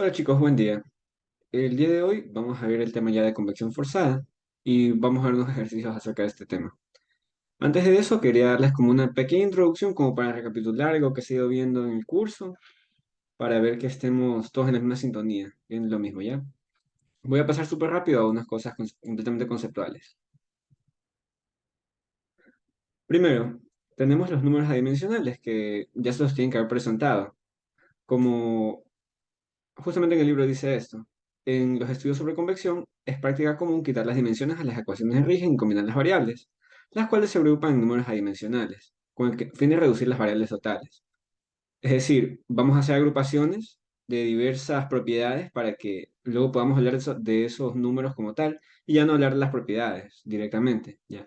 Hola chicos, buen día. El día de hoy vamos a ver el tema ya de convección forzada y vamos a ver unos ejercicios acerca de este tema. Antes de eso, quería darles como una pequeña introducción como para recapitular algo que se ha ido viendo en el curso, para ver que estemos todos en la misma sintonía, en lo mismo, ¿ya? Voy a pasar súper rápido a unas cosas completamente conceptuales. Primero, tenemos los números adimensionales que ya se los tienen que haber presentado, como justamente en el libro dice esto. En los estudios sobre convección es práctica común quitar las dimensiones a las ecuaciones de origen y combinar las variables, las cuales se agrupan en números adimensionales, con el fin de reducir las variables totales. Es decir, vamos a hacer agrupaciones de diversas propiedades para que luego podamos hablar de esos números como tal y ya no hablar de las propiedades directamente, ¿ya?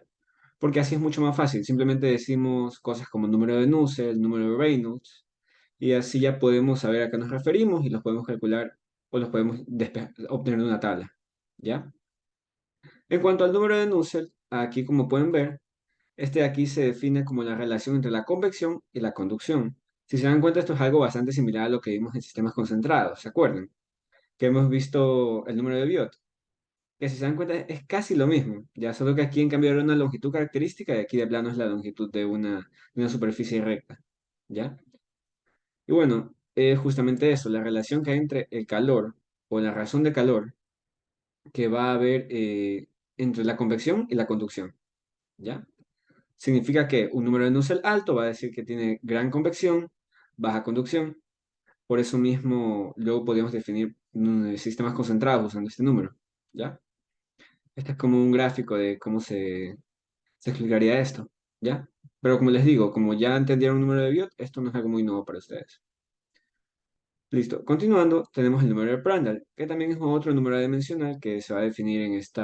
Porque así es mucho más fácil. Simplemente decimos cosas como número de Nusselt, número de Reynolds, y así ya podemos saber a qué nos referimos y los podemos calcular o los podemos obtener de una tabla, ¿ya? En cuanto al número de Nusselt, aquí como pueden ver, este de aquí se define como la relación entre la convección y la conducción. Si se dan cuenta, esto es algo bastante similar a lo que vimos en sistemas concentrados, ¿se acuerdan? Que hemos visto el número de Biot, que si se dan cuenta es casi lo mismo, ya solo que aquí en cambio era una longitud característica y aquí de plano es la longitud de una superficie recta, ¿ya? Y bueno, justamente eso, la relación que hay entre el calor o la razón de calor que va a haber entre la convección y la conducción, ¿ya? Significa que un número de Nusselt alto va a decir que tiene gran convección, baja conducción. Por eso mismo luego podemos definir sistemas concentrados usando este número, ¿ya? Este es como un gráfico de cómo se explicaría esto, ¿ya? Pero como les digo, como ya entendieron un número de Biot, esto no es algo muy nuevo para ustedes. Listo. Continuando, tenemos el número de Prandtl, que también es otro número dimensional que se va a definir en este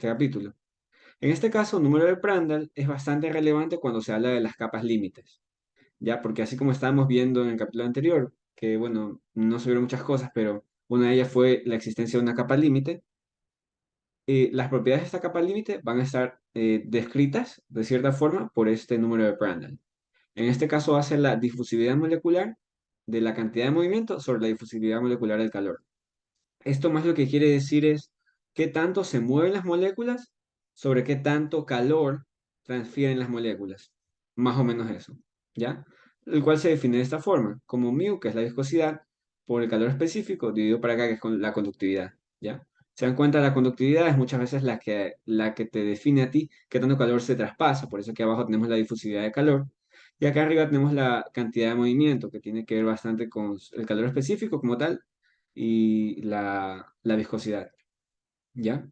capítulo. En este caso, el número de Prandtl es bastante relevante cuando se habla de las capas límites, ¿ya? Porque así como estábamos viendo en el capítulo anterior, que bueno, no se vieron muchas cosas, pero una de ellas fue la existencia de una capa límite, las propiedades de esta capa límite van a estar descritas de cierta forma por este número de Prandtl. En este caso va a ser la difusividad molecular de la cantidad de movimiento sobre la difusividad molecular del calor. Esto más lo que quiere decir es qué tanto se mueven las moléculas sobre qué tanto calor transfieren las moléculas. Más o menos eso, ¿ya? El cual se define de esta forma, como μ, que es la viscosidad, por el calor específico, dividido para acá, que es con la conductividad, ¿ya? Se dan cuenta, la conductividad es muchas veces la que te define a ti qué tanto calor se traspasa, por eso aquí abajo tenemos la difusividad de calor, y acá arriba tenemos la cantidad de movimiento, que tiene que ver bastante con el calor específico como tal, y la viscosidad, ¿ya?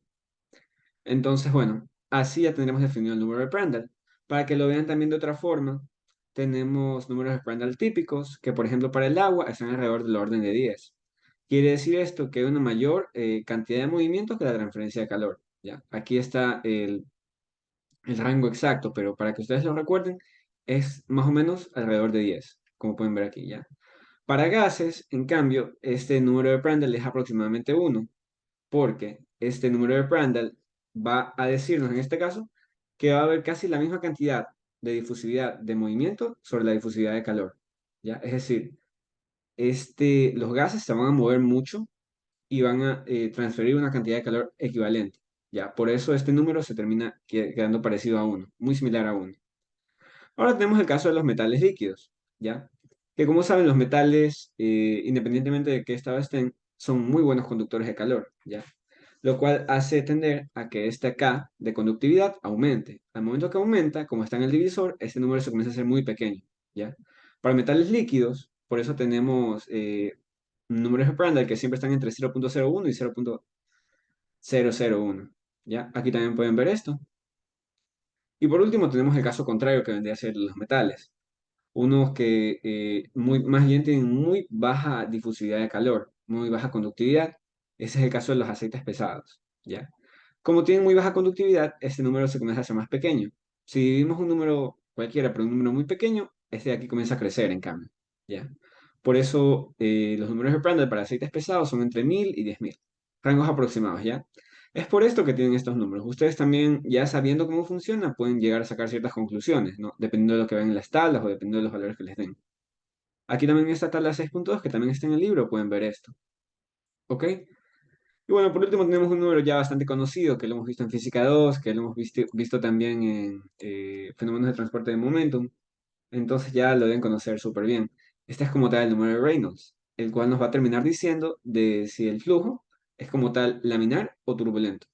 Entonces, bueno, así ya tendremos definido el número de Prandtl. Para que lo vean también de otra forma, tenemos números de Prandtl típicos, que por ejemplo para el agua están alrededor del orden de 10. Quiere decir esto que hay una mayor cantidad de movimiento que la transferencia de calor, ¿ya? Aquí está el rango exacto, pero para que ustedes lo recuerden, es más o menos alrededor de 10, como pueden ver aquí, ¿ya? Para gases, en cambio, este número de Prandtl es aproximadamente 1, porque este número de Prandtl va a decirnos en este caso que va a haber casi la misma cantidad de difusividad de movimiento sobre la difusividad de calor, ¿ya? Es decir, los gases se van a mover mucho y van a transferir una cantidad de calor equivalente, ¿ya? Por eso este número se termina quedando parecido a 1, muy similar a 1. Ahora tenemos el caso de los metales líquidos, ¿ya? Que como saben, los metales, independientemente de qué estado estén, son muy buenos conductores de calor, ¿ya? Lo cual hace tender a que este K de conductividad aumente. Al momento que aumenta, como está en el divisor, este número se comienza a hacer muy pequeño, ¿ya? Para metales líquidos, por eso tenemos números de Prandtl que siempre están entre 0,01 y 0,001, ¿ya? Aquí también pueden ver esto. Y por último tenemos el caso contrario que vendría a ser los metales. Unos que más bien tienen muy baja difusividad de calor, muy baja conductividad. Ese es el caso de los aceites pesados, ¿ya? Como tienen muy baja conductividad, este número se comienza a hacer más pequeño. Si dividimos un número cualquiera, pero un número muy pequeño, este de aquí comienza a crecer, en cambio, ¿ya? Por eso los números de Prandtl para aceites pesados son entre 1000 y 10.000. Rangos aproximados, ¿ya? Es por esto que tienen estos números. Ustedes también, ya sabiendo cómo funciona, pueden llegar a sacar ciertas conclusiones, ¿no? Dependiendo de lo que ven en las tablas o dependiendo de los valores que les den. Aquí también está tabla 6.2 que también está en el libro, pueden ver esto. ¿Ok? Y bueno, por último tenemos un número ya bastante conocido, que lo hemos visto en física 2, que lo hemos visto también en fenómenos de transporte de momentum. Entonces ya lo deben conocer súper bien. Este es como tal el número de Reynolds, el cual nos va a terminar diciendo de si el flujo es como tal laminar o turbulento.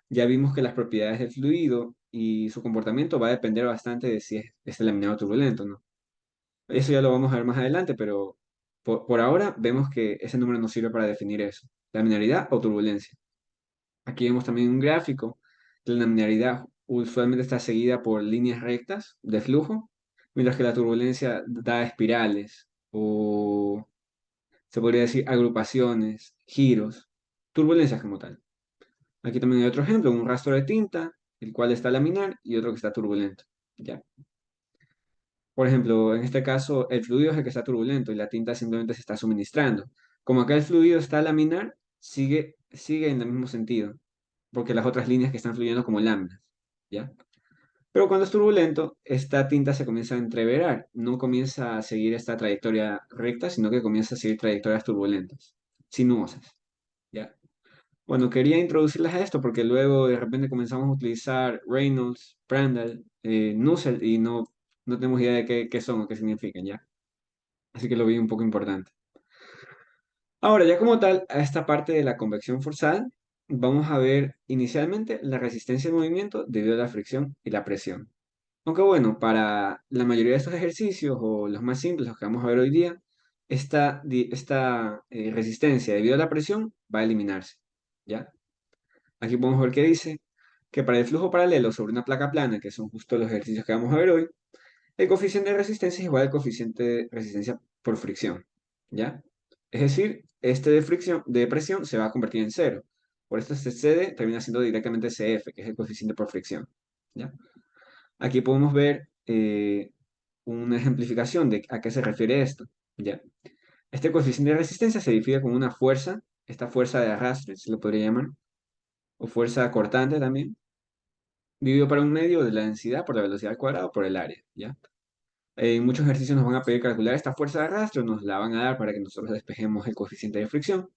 Ya vimos que las propiedades del fluido y su comportamiento va a depender bastante de si es laminar o turbulento, ¿no? Eso ya lo vamos a ver más adelante, pero por ahora vemos que ese número nos sirve para definir eso, laminaridad o turbulencia. Aquí vemos también un gráfico. La laminaridad usualmente está seguida por líneas rectas de flujo, mientras que la turbulencia da espirales o se podría decir agrupaciones, giros, turbulencias como tal. Aquí también hay otro ejemplo, un rastro de tinta, el cual está laminar y otro que está turbulento. ¿Ya? Por ejemplo, en este caso, el fluido es el que está turbulento y la tinta simplemente se está suministrando. Como acá el fluido está laminar, sigue en el mismo sentido, porque las otras líneas que están fluyendo como láminas, ¿ya? Pero cuando es turbulento, esta tinta se comienza a entreverar, no comienza a seguir esta trayectoria recta, sino que comienza a seguir trayectorias turbulentas, sinuosas, ¿ya? Bueno, quería introducirlas a esto porque luego de repente comenzamos a utilizar Reynolds, Prandtl, Nusselt y no tenemos idea de qué son o qué significan, ¿ya? Así que lo vi un poco importante. Ahora, ya como tal, a esta parte de la convección forzada, vamos a ver inicialmente la resistencia al movimiento debido a la fricción y la presión. Aunque bueno, para la mayoría de estos ejercicios, o los más simples, los que vamos a ver hoy día, esta resistencia debido a la presión va a eliminarse, ¿ya? Aquí podemos ver que dice que para el flujo paralelo sobre una placa plana, que son justo los ejercicios que vamos a ver hoy, el coeficiente de resistencia es igual al coeficiente de resistencia por fricción, ¿ya? Es decir, este de fricción, de presión se va a convertir en cero. Por esto este CD termina siendo directamente CF, que es el coeficiente por fricción, ¿ya? Aquí podemos ver una ejemplificación de a qué se refiere esto, ¿ya? Este coeficiente de resistencia se define como una fuerza, esta fuerza de arrastre, se lo podría llamar, o fuerza cortante también, dividido para un medio de la densidad por la velocidad al cuadrado por el área, ¿ya? En muchos ejercicios nos van a pedir calcular esta fuerza de arrastre, nos la van a dar para que nosotros despejemos el coeficiente de fricción.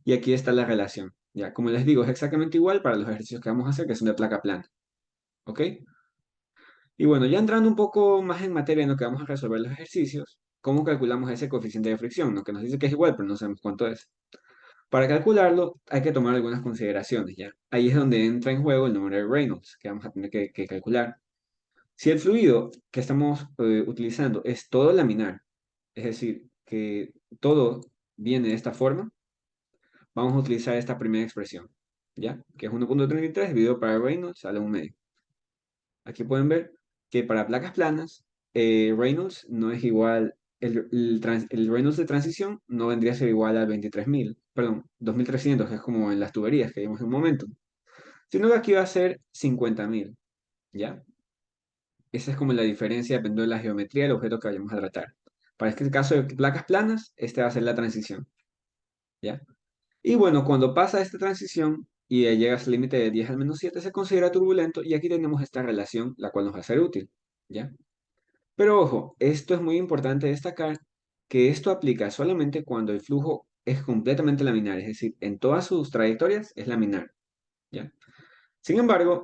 Y aquí está la relación. Ya, como les digo, es exactamente igual para los ejercicios que vamos a hacer, que son de placa plana. ¿Ok? Y bueno, ya entrando un poco más en materia en lo que vamos a resolver los ejercicios, ¿cómo calculamos ese coeficiente de fricción? ¿No? Que nos dice que es igual, pero no sabemos cuánto es. Para calcularlo hay que tomar algunas consideraciones, ¿ya? Ahí es donde entra en juego el número de Reynolds, que vamos a tener que calcular. Si el fluido que estamos utilizando es todo laminar, es decir, que todo viene de esta forma, vamos a utilizar esta primera expresión, ¿ya? Que es 1.33 dividido para Reynolds a la 1 medio. Aquí pueden ver que para placas planas, Reynolds no es igual, el Reynolds de transición no vendría a ser igual al 23.000, perdón, 2.300, que es como en las tuberías que vimos en un momento, sino que aquí va a ser 50.000, ¿ya? Esa es como la diferencia dependiendo de la geometría del objeto que vayamos a tratar. Para este caso de placas planas, este va a ser la transición, ¿ya? Y bueno, cuando pasa esta transición y llegas al límite de 10 al menos 7, se considera turbulento y aquí tenemos esta relación, la cual nos va a ser útil, ¿ya? Pero ojo, esto es muy importante destacar que esto aplica solamente cuando el flujo es completamente laminar, es decir, en todas sus trayectorias es laminar, ¿ya? Sin embargo,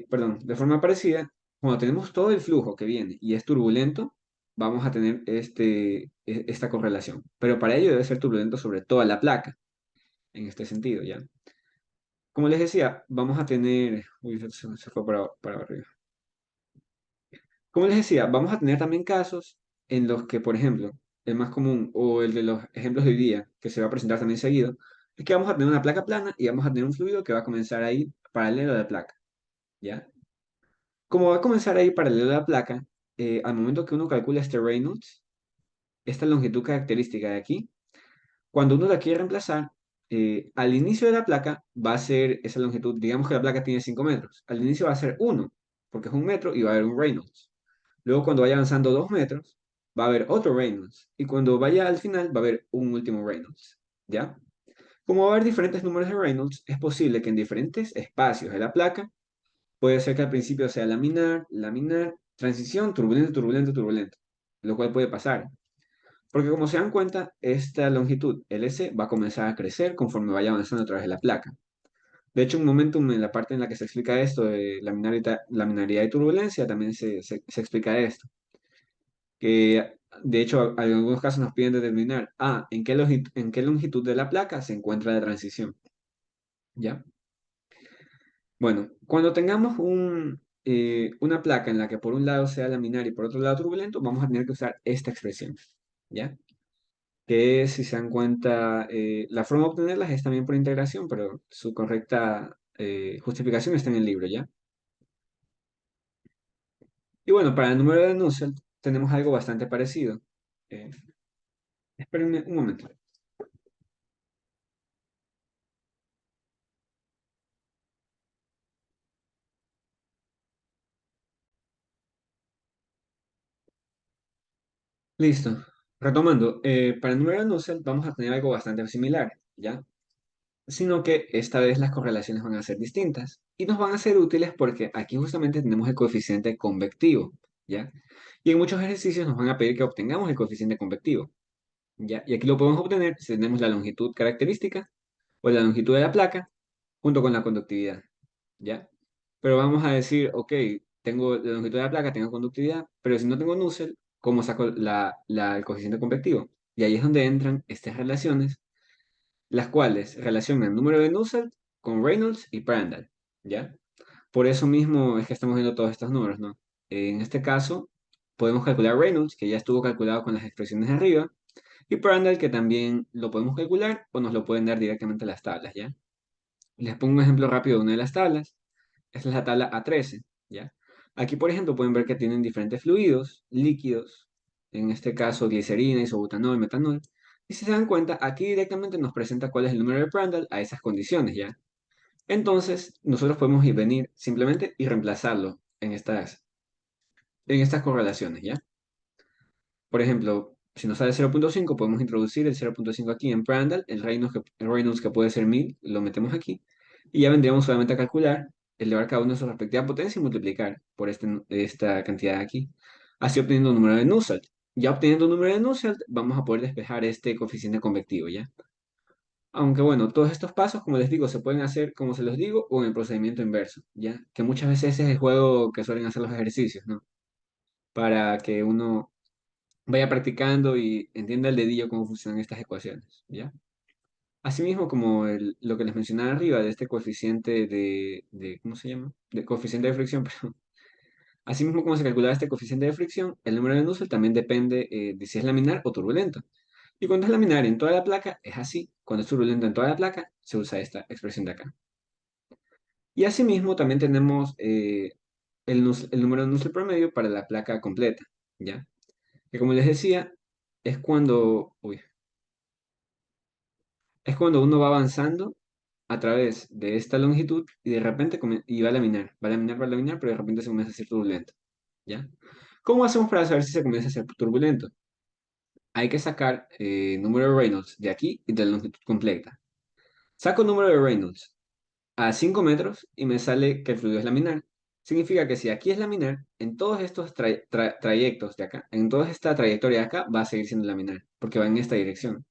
perdón, de forma parecida, cuando tenemos todo el flujo que viene y es turbulento, vamos a tener esta correlación. Pero para ello debe ser turbulento sobre toda la placa, en este sentido, ¿ya? Como les decía, vamos a tener... Uy, se fue para arriba. Como les decía, vamos a tener también casos en los que, por ejemplo, el más común o el de los ejemplos de hoy día, que se va a presentar también seguido, es que vamos a tener una placa plana y vamos a tener un fluido que va a comenzar a ir paralelo a la placa, ¿ya? Como va a comenzar a ir paralelo a la placa, al momento que uno calcula este Reynolds, esta longitud característica de aquí, cuando uno la quiere reemplazar, al inicio de la placa va a ser esa longitud, digamos que la placa tiene 5 metros, al inicio va a ser 1, porque es 1 metro y va a haber un Reynolds. Luego cuando vaya avanzando 2 metros, va a haber otro Reynolds. Y cuando vaya al final, va a haber un último Reynolds. ¿Ya? Como va a haber diferentes números de Reynolds, es posible que en diferentes espacios de la placa, puede ser que al principio sea laminar, laminar, transición, turbulento, turbulento, turbulento. Lo cual puede pasar. Porque como se dan cuenta, esta longitud LC va a comenzar a crecer conforme vaya avanzando a través de la placa. De hecho, un momentum, en la parte en la que se explica esto de laminaridad y turbulencia, también se explica esto. Que de hecho, en algunos casos nos piden determinar, en qué longitud de la placa se encuentra la transición. ¿Ya? Bueno, cuando tengamos una placa en la que por un lado sea laminar y por otro lado turbulento, vamos a tener que usar esta expresión. ¿Ya? Que si se dan cuenta, la forma de obtenerlas es también por integración, pero su correcta justificación está en el libro, ¿ya? Y bueno, para el número de Nusselt tenemos algo bastante parecido. Eh, Espérenme un momento. Listo. Retomando, para el número de Nusselt vamos a tener algo bastante similar, ¿ya? Sino que esta vez las correlaciones van a ser distintas y nos van a ser útiles porque aquí justamente tenemos el coeficiente convectivo, ¿ya? Y en muchos ejercicios nos van a pedir que obtengamos el coeficiente convectivo, ¿ya? Y aquí lo podemos obtener si tenemos la longitud característica o la longitud de la placa junto con la conductividad, ¿ya? Pero vamos a decir, ok, tengo la longitud de la placa, tengo conductividad, pero si no tengo Nusselt, ¿cómo saco el coeficiente convectivo? Y ahí es donde entran estas relaciones, las cuales relacionan el número de Nusselt con Reynolds y Prandtl, ¿ya? Por eso mismo es que estamos viendo todos estos números, ¿no? En este caso, podemos calcular Reynolds, que ya estuvo calculado con las expresiones de arriba, y Prandtl, que también lo podemos calcular o nos lo pueden dar directamente a las tablas, ¿ya? Les pongo un ejemplo rápido de una de las tablas. Esta es la tabla A13, ¿ya? Aquí, por ejemplo, pueden ver que tienen diferentes fluidos, líquidos, en este caso glicerina, isobutanol, metanol. Y si se dan cuenta, aquí directamente nos presenta cuál es el número de Prandtl a esas condiciones, ¿ya? Entonces, nosotros podemos venir simplemente y reemplazarlo en estas correlaciones, ¿ya? Por ejemplo, si nos sale 0,5, podemos introducir el 0,5 aquí en Prandtl, el Reynolds que puede ser 1000, lo metemos aquí, y ya vendríamos solamente a calcular, elevar cada uno de su respectiva potencia y multiplicar por esta cantidad de aquí, así obteniendo un número de Nusselt. Ya obteniendo un número de Nusselt, vamos a poder despejar este coeficiente convectivo, ¿ya? Aunque bueno, todos estos pasos, como les digo, se pueden hacer como se los digo o en el procedimiento inverso, ¿ya? Que muchas veces ese es el juego que suelen hacer los ejercicios, ¿no? Para que uno vaya practicando y entienda el dedillo cómo funcionan estas ecuaciones, ¿ya? Asimismo, como lo que les mencionaba arriba, de este coeficiente ¿cómo se llama? De coeficiente de fricción, perdón. Asimismo, como se calcula este coeficiente de fricción, el número de Nusselt también depende de si es laminar o turbulento. Y cuando es laminar en toda la placa, es así. Cuando es turbulento en toda la placa, se usa esta expresión de acá. Y asimismo, también tenemos el número de Nusselt promedio para la placa completa, ¿ya? Que como les decía, es cuando, uy, es cuando uno va avanzando a través de esta longitud y de repente y va a laminar, pero de repente se comienza a hacer turbulento, ¿ya? ¿Cómo hacemos para saber si se comienza a hacer turbulento? Hay que sacar número de Reynolds de aquí y de la longitud completa. Saco el número de Reynolds a 5 metros y me sale que el fluido es laminar. Significa que si aquí es laminar, en todos estos trayectos de acá, en toda esta trayectoria de acá, va a seguir siendo laminar, porque va en esta dirección.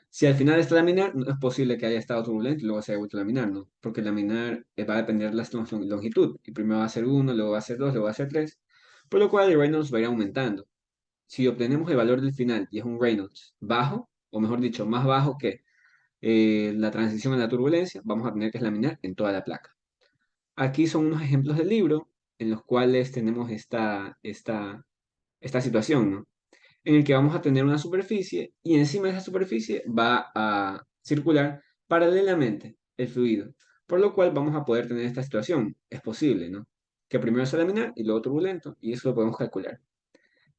Si al final está laminar, no es posible que haya estado turbulento y luego se haya vuelto laminar, ¿no? Porque laminar va a depender de la longitud. Y primero va a ser 1, luego va a ser 2, luego va a ser 3. Por lo cual el Reynolds va a ir aumentando. Si obtenemos el valor del final y es un Reynolds bajo, o mejor dicho, más bajo que la transición a la turbulencia, vamos a tener que laminar en toda la placa. Aquí son unos ejemplos del libro en los cuales tenemos esta situación, ¿no? En el que vamos a tener una superficie y encima de esa superficie va a circular paralelamente el fluido, por lo cual vamos a poder tener esta situación. Es posible, ¿no? Que primero sea laminar y luego turbulento, y eso lo podemos calcular.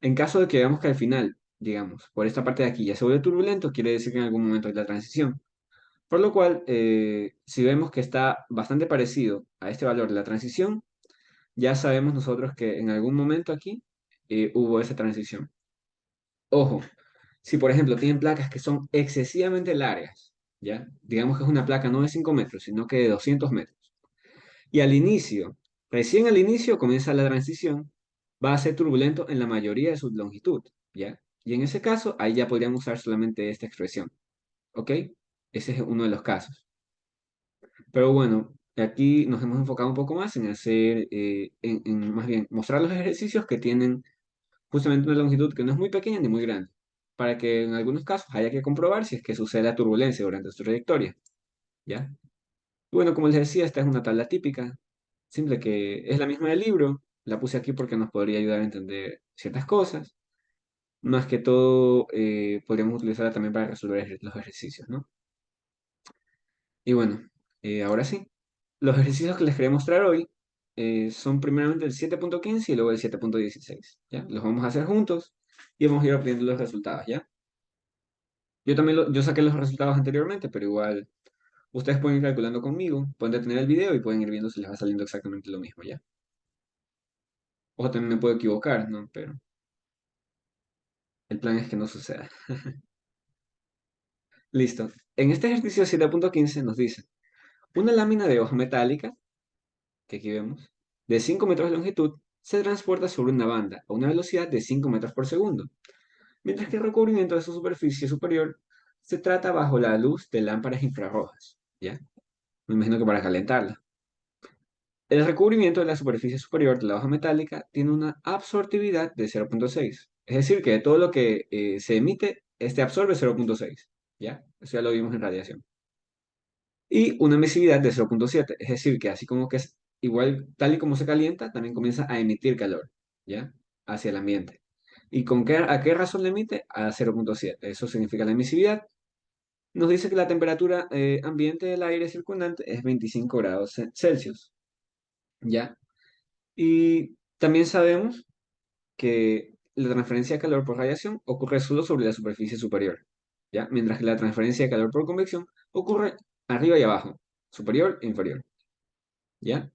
En caso de que veamos que al final, digamos, por esta parte de aquí ya se vuelve turbulento, quiere decir que en algún momento hay la transición. Por lo cual, si vemos que está bastante parecido a este valor de la transición, ya sabemos nosotros que en algún momento aquí hubo esa transición. Ojo, si por ejemplo tienen placas que son excesivamente largas, ¿ya? Digamos que es una placa no de 5 metros, sino que de 200 metros. Y al inicio, recién al inicio comienza la transición, va a ser turbulento en la mayoría de su longitud, ¿ya? Y en ese caso, ahí ya podrían usar solamente esta expresión, ¿ok? Ese es uno de los casos. Pero bueno, aquí nos hemos enfocado un poco más en hacer, más bien, mostrar los ejercicios que tienen justamente una longitud que no es muy pequeña ni muy grande, para que en algunos casos haya que comprobar si es que sucede la turbulencia durante su trayectoria, ¿ya? Y bueno, como les decía, esta es una tabla típica, simple que es la misma del libro, la puse aquí porque nos podría ayudar a entender ciertas cosas, más que todo podríamos utilizarla también para resolver los ejercicios, ¿no? Y bueno, ahora sí, los ejercicios que les quería mostrar hoy son primeramente el 7.15 y luego el 7.16, ¿ya? Los vamos a hacer juntos y vamos a ir aprendiendo los resultados, ¿ya? Yo también yo saqué los resultados anteriormente, pero igual ustedes pueden ir calculando conmigo, pueden detener el video y pueden ir viendo si les va saliendo exactamente lo mismo, ¿ya? Ojo, también me puedo equivocar, ¿no? Pero el plan es que no suceda. Listo. En este ejercicio 7.15 nos dice, una lámina de hoja metálica, que aquí vemos, de 5 metros de longitud, se transporta sobre una banda a una velocidad de 5 metros por segundo, mientras que el recubrimiento de su superficie superior se trata bajo la luz de lámparas infrarrojas, ¿ya? Me imagino que para calentarla. El recubrimiento de la superficie superior de la hoja metálica tiene una absortividad de 0.6. Es decir, que todo lo que se emite, este absorbe 0.6. ¿Ya? Eso ya lo vimos en radiación. Y una emisividad de 0.7. Es decir, que así como que es igual, tal y como se calienta, también comienza a emitir calor. ¿Ya? Hacia el ambiente. ¿Y a qué razón le emite? A 0.7. Eso significa la emisividad. Nos dice que la temperatura ambiente del aire circundante es 25 grados Celsius. ¿Ya? Y también sabemos que la transferencia de calor por radiación ocurre solo sobre la superficie superior, ¿ya? Mientras que la transferencia de calor por convección ocurre arriba y abajo, superior e inferior, ¿ya?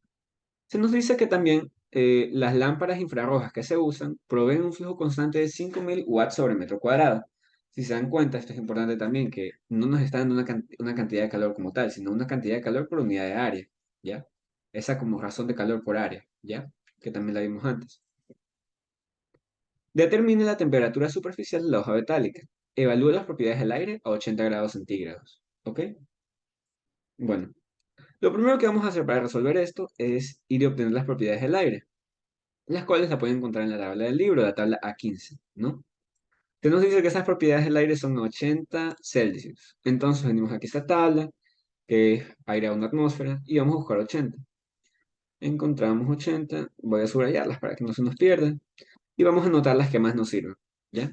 Se nos dice que también las lámparas infrarrojas que se usan proveen un flujo constante de 5000 watts sobre metro cuadrado. Si se dan cuenta, esto es importante también, que no nos está dando una cantidad de calor como tal, sino una cantidad de calor por unidad de área, ¿ya? Esa como razón de calor por área, ¿ya? Que también la vimos antes. Determine la temperatura superficial de la hoja metálica. Evalúe las propiedades del aire a 80 grados centígrados. ¿Ok? Bueno, lo primero que vamos a hacer para resolver esto es ir y obtener las propiedades del aire, las cuales la pueden encontrar en la tabla del libro, la tabla A15, ¿no? Se nos dice que esas propiedades del aire son 80 Celsius. Entonces venimos aquí a esta tabla, que es aire a una atmósfera, y vamos a buscar 80. Encontramos 80, voy a subrayarlas para que no se nos pierdan, y vamos a anotar las que más nos sirven, ¿ya?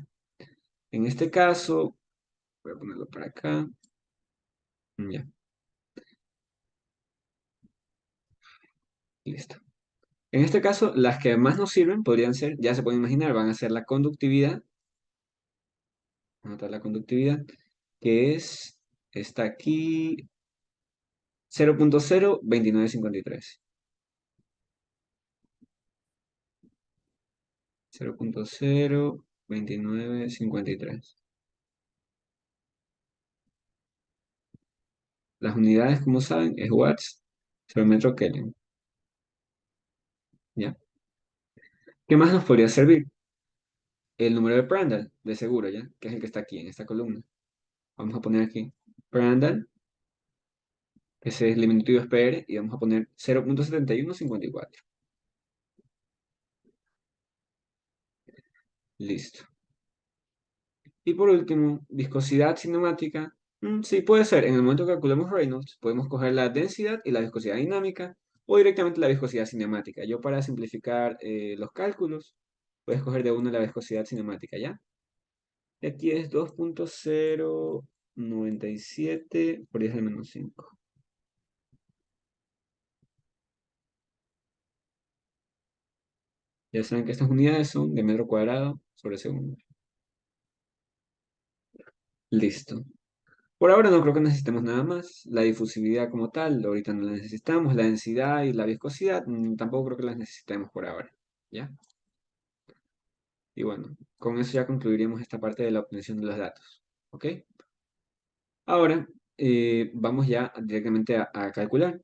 En este caso, voy a ponerlo para acá. Ya, listo. En este caso, las que más nos sirven podrían ser, ya se pueden imaginar, van a ser la conductividad. Vamos a anotar la conductividad, que es, está aquí, 0.02953. 0.02953. Las unidades, como saben, es watts sobre metro Kelvin. ¿Ya? ¿Qué más nos podría servir? El número de Prandtl, de seguro, ¿ya? Que es el que está aquí en esta columna. Vamos a poner aquí Prandtl, que ese es el diminutivo es PR, y vamos a poner 0.7154. Listo. Y por último, viscosidad cinemática. Sí, puede ser. En el momento que calculemos Reynolds, podemos coger la densidad y la viscosidad dinámica o directamente la viscosidad cinemática. Yo para simplificar los cálculos, voy a escoger de una la viscosidad cinemática, ¿ya? Y aquí es 2.097 por 10 al menos 5. Ya saben que estas unidades son de metro cuadrado sobre segundo. Listo. Por ahora no creo que necesitemos nada más. La difusividad como tal, ahorita no la necesitamos. La densidad y la viscosidad, tampoco creo que las necesitemos por ahora. ¿Ya? Y bueno, con eso ya concluiríamos esta parte de la obtención de los datos. ¿Ok? Ahora vamos ya directamente a calcular.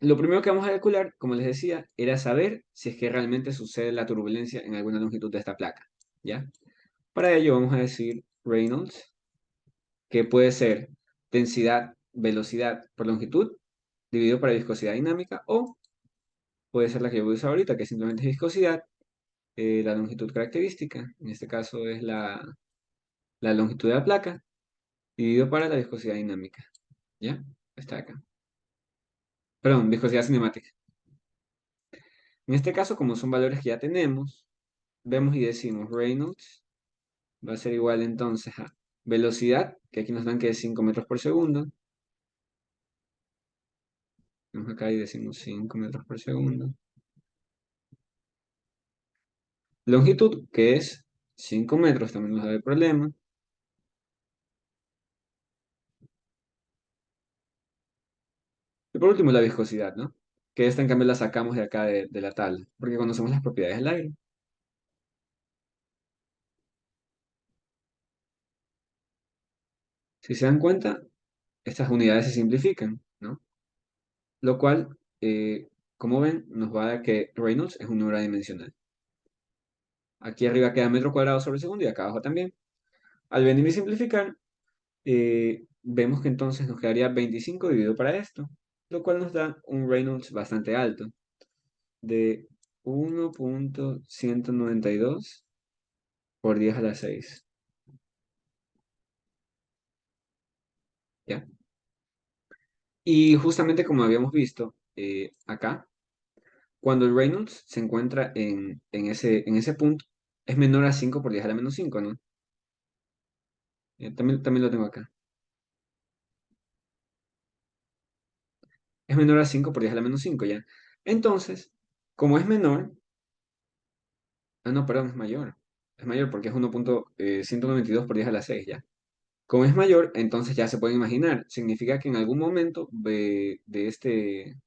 Lo primero que vamos a calcular, como les decía, era saber si es que realmente sucede la turbulencia en alguna longitud de esta placa. ¿Ya? Para ello vamos a decir Reynolds, que puede ser densidad, velocidad por longitud, dividido por la viscosidad dinámica, o puede ser la que yo voy a usar ahorita, que simplemente es viscosidad, la longitud característica, en este caso es la longitud de la placa, dividido para la viscosidad dinámica. ¿Ya? Está acá. Perdón, viscosidad cinemática. En este caso, como son valores que ya tenemos, vemos y decimos Reynolds va a ser igual entonces a velocidad, que aquí nos dan que es 5 metros por segundo. Vamos acá y decimos 5 metros por segundo. Longitud, que es 5 metros, también nos da el problema. Y por último, la viscosidad, ¿no? Que esta en cambio la sacamos de acá de la tabla, porque conocemos las propiedades del aire. Si se dan cuenta, estas unidades se simplifican, ¿no? Lo cual, como ven, nos va a dar que Reynolds es un número adimensional. Aquí arriba queda metro cuadrado sobre segundo y acá abajo también. Al venir y simplificar, vemos que entonces nos quedaría 25 dividido para esto, lo cual nos da un Reynolds bastante alto, de 1,192 por 10 a la 6. ¿Ya? Y justamente como habíamos visto acá, cuando el Reynolds se encuentra en ese punto, es menor a 5 por 10 a la menos 5, ¿no? También lo tengo acá. Es menor a 5 por 10 a la menos 5, ¿ya? Entonces, como es menor, no, perdón, es mayor. Es mayor porque es 1,192 por 10 a la 6, ¿ya? Como es mayor, entonces ya se pueden imaginar. Significa que en algún momento de este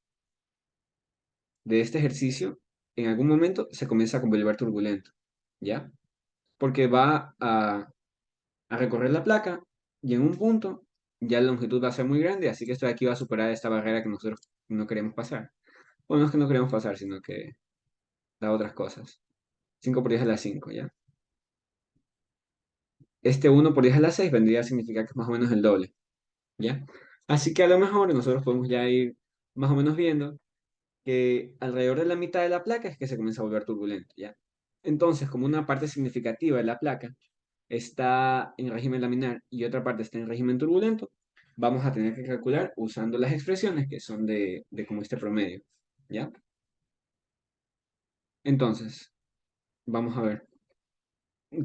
ejercicio, en algún momento se comienza a volver turbulento, ¿ya? Porque va a recorrer la placa y en un punto ya la longitud va a ser muy grande, así que esto de aquí va a superar esta barrera que nosotros no queremos pasar. O no es que no queremos pasar, sino que da otras cosas. 5 por 10 a la 5, ¿ya? Este 1 por 10 a la 6 vendría a significar que es más o menos el doble, ¿ya? Así que a lo mejor nosotros podemos ya ir más o menos viendo que alrededor de la mitad de la placa es que se comienza a volver turbulento, ¿ya? Entonces, como una parte significativa de la placa está en régimen laminar y otra parte está en régimen turbulento, vamos a tener que calcular usando las expresiones que son de como este promedio, ¿ya? Entonces, vamos a ver,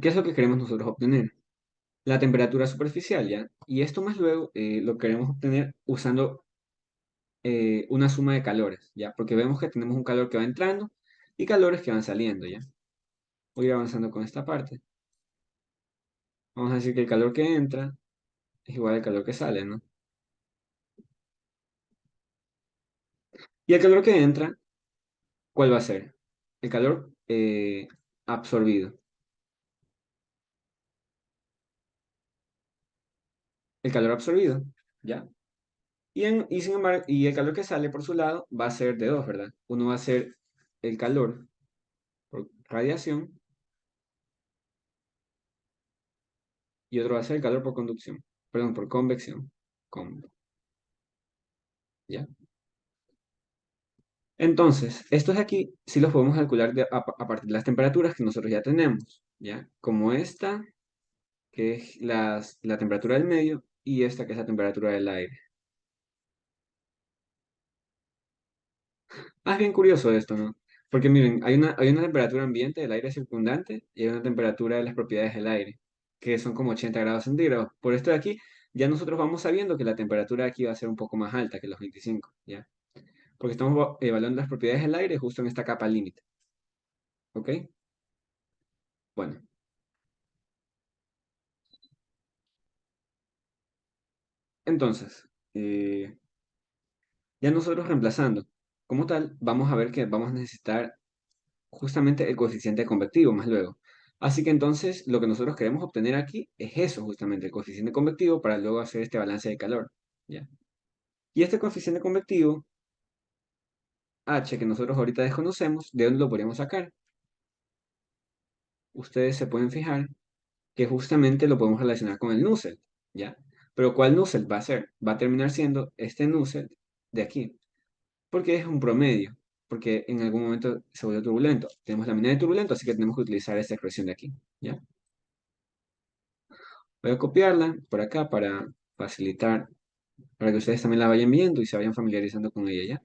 ¿qué es lo que queremos nosotros obtener? La temperatura superficial, ¿ya? Y esto más luego lo queremos obtener usando una suma de calores, ¿ya? Porque vemos que tenemos un calor que va entrando y calores que van saliendo, ¿ya? Voy a ir avanzando con esta parte. Vamos a decir que el calor que entra es igual al calor que sale, ¿no? Y el calor que entra, ¿cuál va a ser? El calor absorbido. El calor absorbido, ¿ya? Y sin embargo, y el calor que sale por su lado va a ser de dos, ¿verdad? Uno va a ser el calor por radiación y otro va a ser el calor por conducción. Perdón, por convección. Con, ¿Ya? Entonces, estos de aquí sí los podemos calcular a partir de las temperaturas que nosotros ya tenemos, ¿ya? Como esta, que es la temperatura del medio, y esta, que es la temperatura del aire. Es bien curioso esto, ¿no? Porque miren, hay una temperatura ambiente del aire circundante y hay una temperatura de las propiedades del aire, que son como 80 grados centígrados. Por esto de aquí, ya nosotros vamos sabiendo que la temperatura de aquí va a ser un poco más alta que los 25, ¿ya? Porque estamos evaluando las propiedades del aire justo en esta capa límite, ¿ok? Bueno, entonces, ya nosotros reemplazando como tal, vamos a ver que vamos a necesitar justamente el coeficiente convectivo más luego. Así que entonces lo que nosotros queremos obtener aquí es eso, justamente, el coeficiente convectivo para luego hacer este balance de calor, ¿ya? Y este coeficiente convectivo, H, que nosotros ahorita desconocemos, ¿de dónde lo podríamos sacar? Ustedes se pueden fijar que justamente lo podemos relacionar con el Nusselt, ¿ya? Pero ¿cuál Nusselt va a ser? Va a terminar siendo este Nusselt de aquí, porque es un promedio, porque en algún momento se vuelve turbulento. Tenemos la mina de turbulento, así que tenemos que utilizar esta expresión de aquí, ¿ya? Voy a copiarla por acá para facilitar, para que ustedes también la vayan viendo y se vayan familiarizando con ella, ¿ya?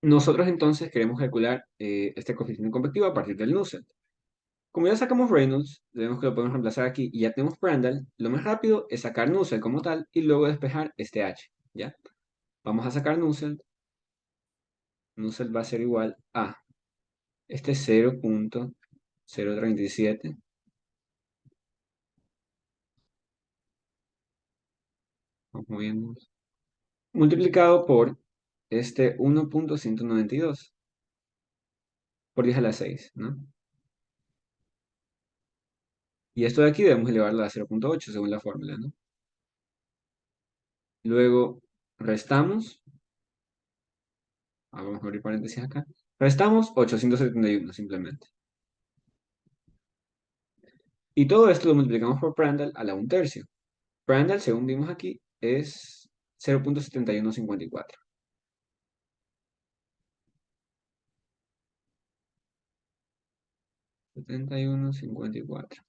Nosotros entonces queremos calcular este coeficiente convectivo a partir del Nusselt. Como ya sacamos Reynolds, vemos que lo podemos reemplazar aquí y ya tenemos Prandtl, lo más rápido es sacar Nusselt como tal y luego despejar este H, ¿ya? Vamos a sacar Nusselt. Nusselt va a ser igual a este 0,037, vamos moviendo, multiplicado por este 1,192 por 10 a la 6, ¿no? Y esto de aquí debemos elevarlo a 0,8 según la fórmula, ¿no? Luego restamos, vamos a abrir paréntesis acá, restamos 871 simplemente. Y todo esto lo multiplicamos por Prandtl a la 1/3. Prandtl, según vimos aquí, es 0,7154. 7154.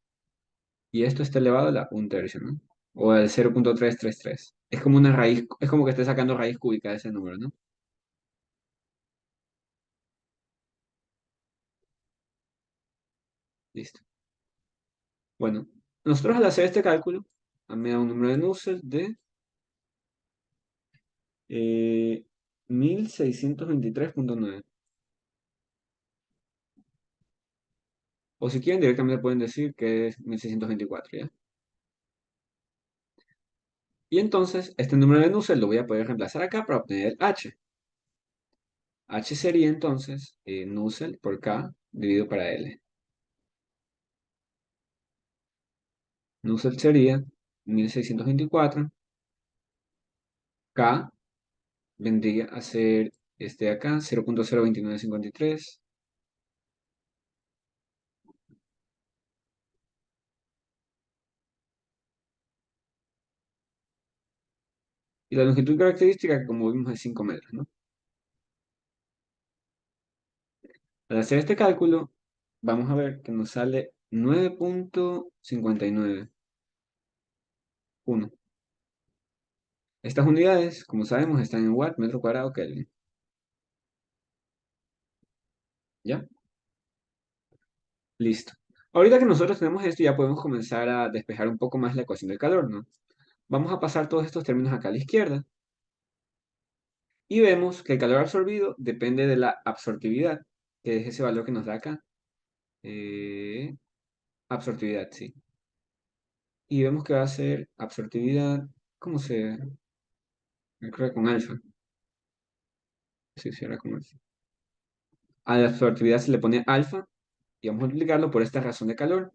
Y esto está elevado a la 1/3, ¿no? O al 0,333. Es como una raíz, es como que esté sacando raíz cúbica de ese número, ¿no? Listo. Bueno, nosotros al hacer este cálculo, me da un número de Nusselt de 1623,9. O si quieren, directamente pueden decir que es 1624, ¿ya? Y entonces, este número de Nusselt lo voy a poder reemplazar acá para obtener el H. H sería entonces Nusselt por K dividido para L. Nusselt sería 1624. K vendría a ser este de acá, 0,02953. Y la longitud característica, que como vimos, es 5 metros, ¿no? Al hacer este cálculo, vamos a ver que nos sale 9,591. Estas unidades, como sabemos, están en watt, metro cuadrado, Kelvin. ¿Ya? Listo. Ahorita que nosotros tenemos esto, ya podemos comenzar a despejar un poco más la ecuación del calor, ¿no? Vamos a pasar todos estos términos acá a la izquierda y vemos que el calor absorbido depende de la absortividad, que es ese valor que nos da acá. Eh, absortividad, sí. Y vemos que va a ser absortividad, ¿cómo se? Creo que con alfa. Sí, sí, era con alfa. A la absortividad se le pone alfa y vamos a multiplicarlo por esta razón de calor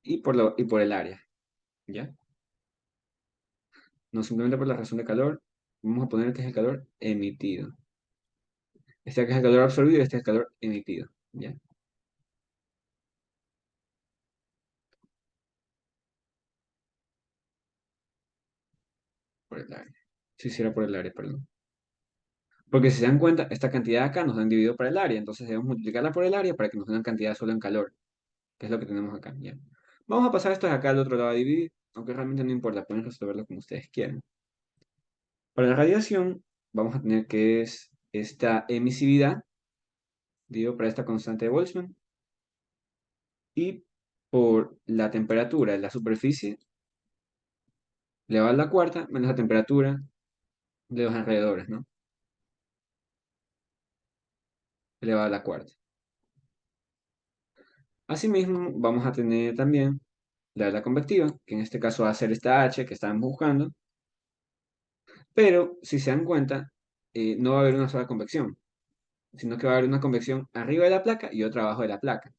y por el área, ¿ya? No simplemente por la razón de calor, vamos a poner que es el calor emitido. Este acá es el calor absorbido y este es el calor emitido, ¿ya? Por el área. Si hiciera por el área, perdón. Porque si se dan cuenta, esta cantidad acá nos han dividido por el área, entonces debemos multiplicarla por el área para que nos den una cantidad solo en calor, que es lo que tenemos acá, ¿ya? Vamos a pasar esto de acá al otro lado a dividir, aunque realmente no importa, pueden resolverlo como ustedes quieran. Para la radiación, vamos a tener que es esta emisividad, dividido para esta constante de Boltzmann, y por la temperatura de la superficie elevado a la cuarta, menos la temperatura de los alrededores, ¿no? Elevado a la cuarta. Asimismo, vamos a tener también la convectiva, que en este caso va a ser esta H que estamos buscando, pero si se dan cuenta, no va a haber una sola convección, sino que va a haber una convección arriba de la placa y otra abajo de la placa.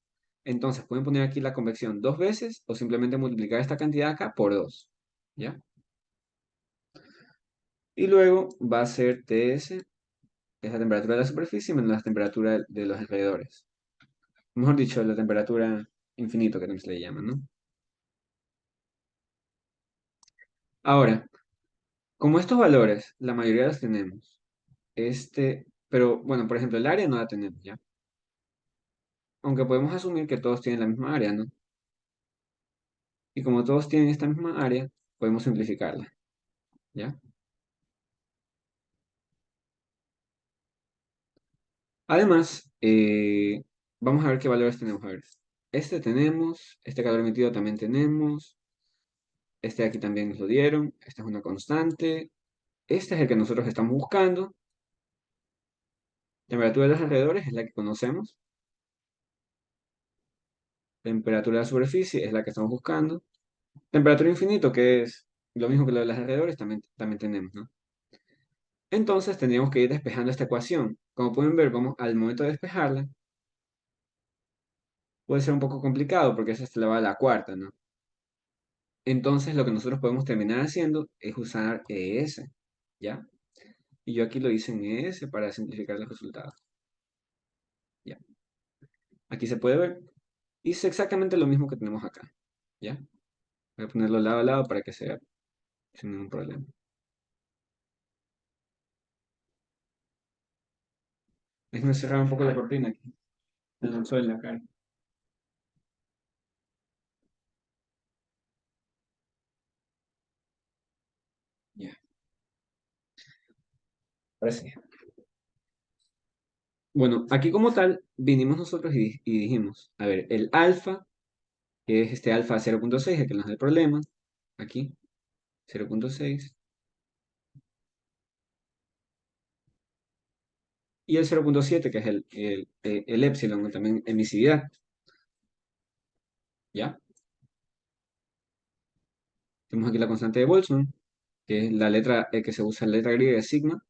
Entonces pueden poner aquí la convección dos veces o simplemente multiplicar esta cantidad acá por 2, ¿ya? Y luego va a ser TS es la temperatura de la superficie menos la temperatura de los alrededores. Mejor dicho, la temperatura infinito que también se le llama, ¿no? Ahora, como estos valores, la mayoría los tenemos, pero bueno, por ejemplo, el área no la tenemos, ¿ya? Aunque podemos asumir que todos tienen la misma área, ¿no? Y como todos tienen esta misma área, podemos simplificarla, ¿ya? Además, vamos a ver qué valores tenemos. A ver, este tenemos, este calor emitido también tenemos, este de aquí también nos lo dieron, esta es una constante, este es el que nosotros estamos buscando, temperatura de los alrededores es la que conocemos, temperatura de la superficie es la que estamos buscando, temperatura infinito, que es lo mismo que lo de los alrededores, también tenemos, ¿no? Entonces tendríamos que ir despejando esta ecuación. Como pueden ver, vamos al momento de despejarla, puede ser un poco complicado porque esa se la va a la cuarta, ¿no? Entonces lo que nosotros podemos terminar haciendo es usar ES, ¿ya? Y yo aquí lo hice en ES para simplificar los resultados, ¿ya? Aquí se puede ver. Hice exactamente lo mismo que tenemos acá, ¿ya? Voy a ponerlo lado a lado para que se vea sin ningún problema. Déjenme cerrar un poco la cortina aquí. Me lanzó en la cara. Ya, parece. Bueno, aquí como tal, vinimos nosotros y dijimos, a ver, el alfa, que es este alfa 0.6, el que nos da el problema, aquí, 0.6, y el 0.7, que es el epsilon, ¿no? También emisividad, ¿ya? Tenemos aquí la constante de Boltzmann, que es la letra, que se usa la letra griega de sigma,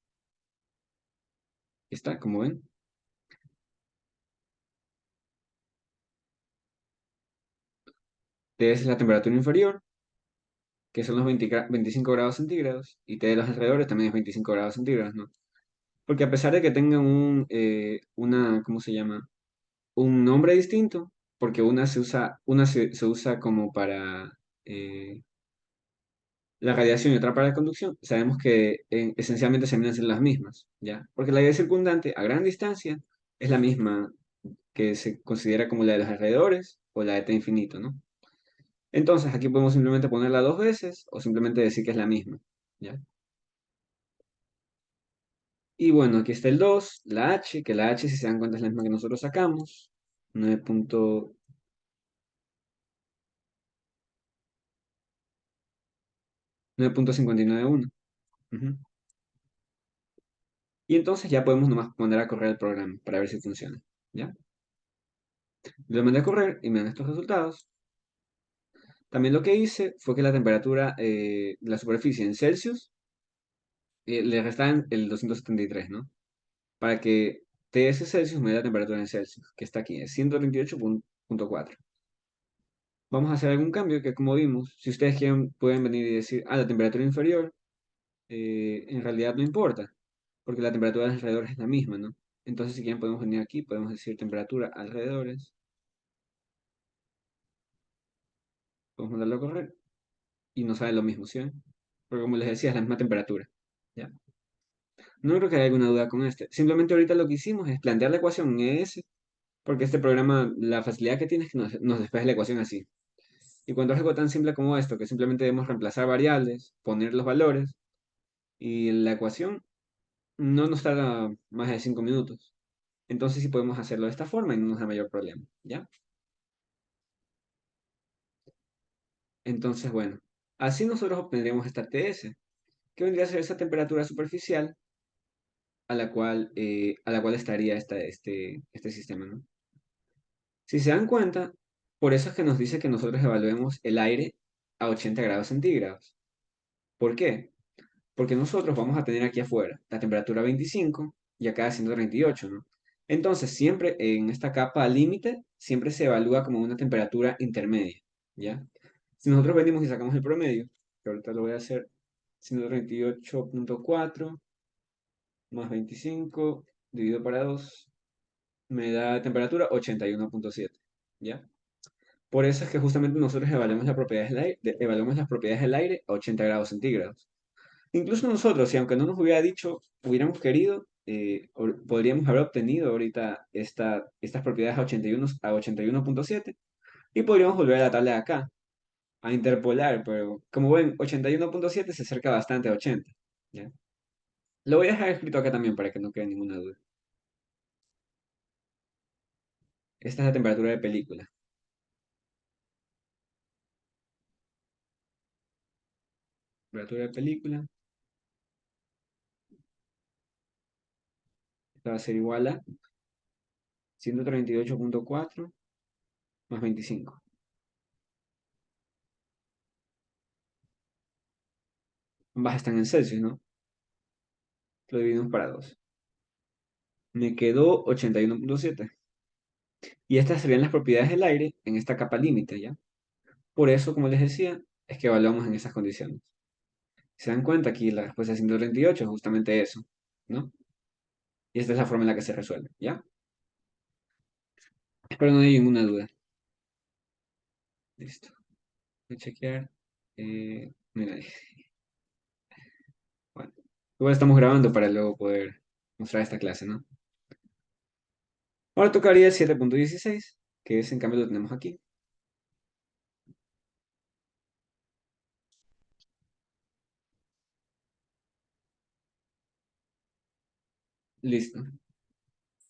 está, como ven. T es la temperatura inferior, que son los 25 grados centígrados, y T de los alrededores también es 25 grados centígrados, ¿no? Porque a pesar de que tengan ¿cómo se llama? Un nombre distinto, porque una se usa como para la radiación y otra para la conducción, sabemos que esencialmente se vienen a ser las mismas, ¿ya? Porque la idea circundante a gran distancia es la misma que se considera como la de los alrededores o la de T infinito, ¿no? Entonces aquí podemos simplemente ponerla dos veces o simplemente decir que es la misma, ¿ya? Y bueno, aquí está el 2 la H, que la H, si se dan cuenta, es la misma que nosotros sacamos. 9.591. Ujú. Y entonces ya podemos nomás mandar a correr el programa para ver si funciona, ¿ya? Lo mandé a correr y me dan estos resultados. También lo que hice fue que la temperatura de la superficie en Celsius le restaban el 273, ¿no? Para que TS Celsius me dé la temperatura en Celsius, que está aquí, es 138.4. Vamos a hacer algún cambio que, como vimos, si ustedes quieren, pueden venir y decir, la temperatura inferior en realidad no importa, porque la temperatura de los alrededores es la misma, ¿no? Entonces, si quieren, podemos venir aquí, podemos decir temperatura alrededores, podemos mandarlo a correr y nos sale lo mismo, ¿sí ven? Porque como les decía, es la misma temperatura, ¿ya? No creo que haya alguna duda con este. Simplemente ahorita lo que hicimos es plantear la ecuación en ES, porque este programa, la facilidad que tiene es que nos despeja la ecuación así. Y cuando es algo tan simple como esto, que simplemente debemos reemplazar variables, poner los valores, y la ecuación no nos tarda más de 5 minutos. Entonces sí podemos hacerlo de esta forma y no nos da mayor problema, ¿ya? Entonces, bueno, así nosotros obtendríamos esta TS, que vendría a ser esa temperatura superficial a la cual estaría este sistema, ¿no? Si se dan cuenta, por eso es que nos dice que nosotros evaluemos el aire a 80 grados centígrados. ¿Por qué? Porque nosotros vamos a tener aquí afuera la temperatura 25 y acá 138, ¿no? Entonces, siempre en esta capa límite, siempre se evalúa como una temperatura intermedia, ¿ya? Si nosotros venimos y sacamos el promedio, que ahorita lo voy a hacer, 138.4 más 25 dividido para 2 me da temperatura 81,7. ¿Ya? Por eso es que justamente nosotros evaluamos, evaluamos las propiedades del aire a 80 grados centígrados. Incluso nosotros, si aunque no nos hubiera dicho, hubiéramos querido, podríamos haber obtenido ahorita estas propiedades a 81,7 y podríamos volver a la tabla de acá, a interpolar, pero como ven, 81,7 se acerca bastante a 80. ¿Ya? Lo voy a dejar escrito acá también para que no quede ninguna duda. Esta es la temperatura de película. Temperatura de película. Esta va a ser igual a 138,4 más 25. Ambas están en Celsius, ¿no? Lo dividimos para 2. Me quedó 81,7. Y estas serían las propiedades del aire en esta capa límite, ¿ya? Por eso, como les decía, es que evaluamos en esas condiciones. Se dan cuenta aquí la respuesta es 138, es justamente eso, ¿no? Y esta es la forma en la que se resuelve, ¿ya? Espero no haya ninguna duda. Listo. Voy a chequear. Mira, bueno. Igual estamos grabando para luego poder mostrar esta clase, ¿no? Ahora tocaría el 7,16, que es en cambio lo tenemos aquí. Listo.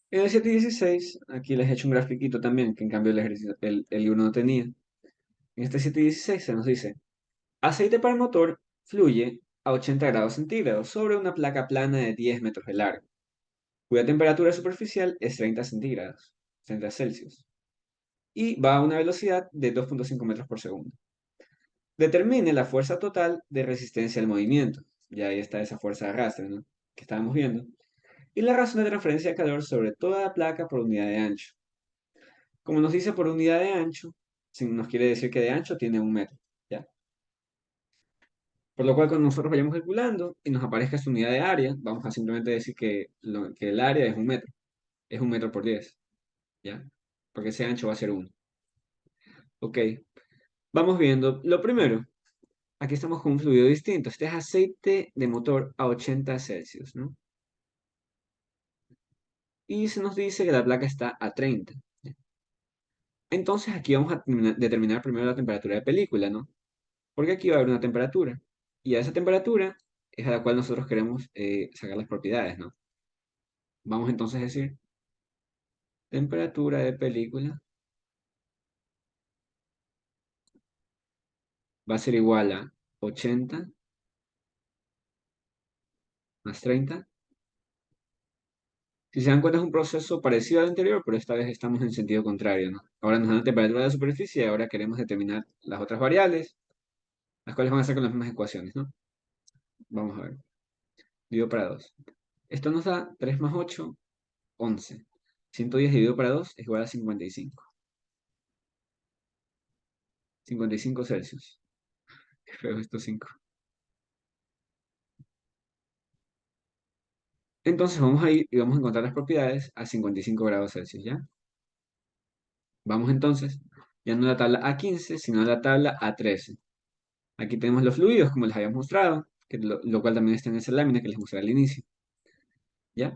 En el 7,16, aquí les he hecho un grafiquito también, que en cambio el libro no tenía. En este 7,16 se nos dice, aceite para el motor fluye a 80 grados centígrados sobre una placa plana de 10 metros de largo, cuya temperatura superficial es 30 centígrados, 30 Celsius, y va a una velocidad de 2,5 metros por segundo. Determine la fuerza total de resistencia al movimiento. Ya ahí está esa fuerza de arrastre, ¿no? Que estábamos viendo. Y la razón de transferencia de calor sobre toda la placa por unidad de ancho. Como nos dice por unidad de ancho, nos quiere decir que de ancho tiene 1 metro. ¿Ya? Por lo cual, cuando nosotros vayamos calculando y nos aparezca esta unidad de área, vamos a simplemente decir que el área es 1 metro. Es 1 metro por 10. ¿Ya? Porque ese ancho va a ser 1. Ok. Vamos viendo. Lo primero, aquí estamos con un fluido distinto. Este es aceite de motor a 80 Celsius, ¿no? Y se nos dice que la placa está a 30. Entonces aquí vamos a determinar primero la temperatura de película, ¿no? Porque aquí va a haber una temperatura. Y a esa temperatura es a la cual nosotros queremos sacar las propiedades, ¿no? Vamos entonces a decir temperatura de película va a ser igual a 80 más 30. Si se dan cuenta es un proceso parecido al anterior, pero esta vez estamos en sentido contrario, ¿no? Ahora nos dan la temperatura de la superficie y ahora queremos determinar las otras variables, las cuales van a ser con las mismas ecuaciones, ¿no? Vamos a ver. Divido para 2. Esto nos da 3 más 8, 11. 110 dividido para 2 es igual a 55. 55 Celsius. Qué feo estos 5. Entonces vamos a ir y vamos a encontrar las propiedades a 55 grados Celsius, ¿ya? Vamos entonces, ya no a la tabla A15, sino a la tabla A13. Aquí tenemos los fluidos, como les habíamos mostrado, que lo cual también está en esa lámina que les mostré al inicio, ¿ya?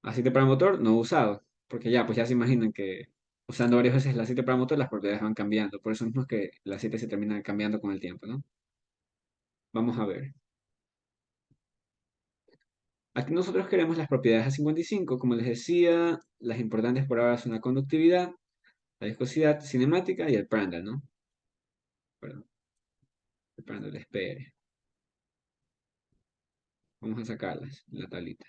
Aceite para motor no usado, porque ya, pues ya se imaginan que usando varias veces el aceite para motor las propiedades van cambiando. Por eso mismo es que el aceite se termina cambiando con el tiempo, ¿no? Vamos a ver. Aquí nosotros queremos las propiedades a 55, como les decía, las importantes por ahora son la conductividad, la viscosidad cinemática y el Prandtl, ¿no? Perdón, el Prandtl, espere. Vamos a sacarlas en la tablita.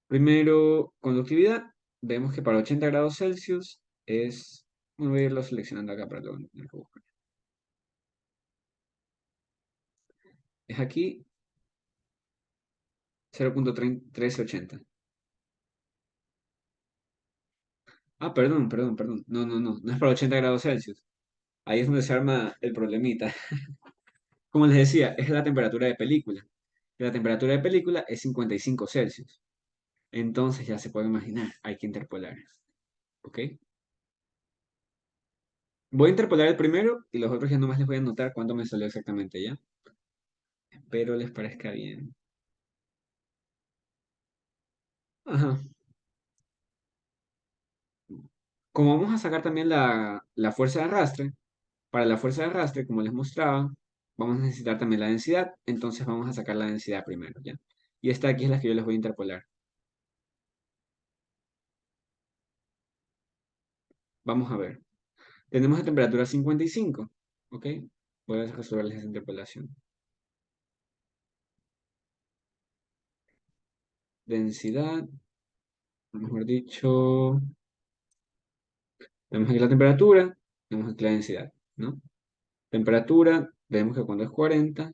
Primero, conductividad. Vemos que para 80 grados Celsius es... Bueno, voy a irlo seleccionando acá para luego no tener que buscar. Es aquí 0,1380. Ah, perdón. No es para 80 grados Celsius. Ahí es donde se arma el problemita. Como les decía, es la temperatura de película. La temperatura de película es 55 Celsius. Entonces ya se puede imaginar, hay que interpolar. ¿Ok? Voy a interpolar el primero y los otros ya nomás les voy a anotar cuánto me salió exactamente, ¿ya? Espero les parezca bien. Ajá. Como vamos a sacar también la fuerza de arrastre, para la fuerza de arrastre, como les mostraba, vamos a necesitar también la densidad, entonces vamos a sacar la densidad primero, ¿ya? Y esta aquí es la que yo les voy a interpolar. Vamos a ver. Tenemos la temperatura 55, ¿ok? Voy a resolverles esa interpolación. Densidad, mejor dicho, tenemos aquí la temperatura, tenemos aquí la densidad, ¿no? Temperatura, vemos que cuando es 40,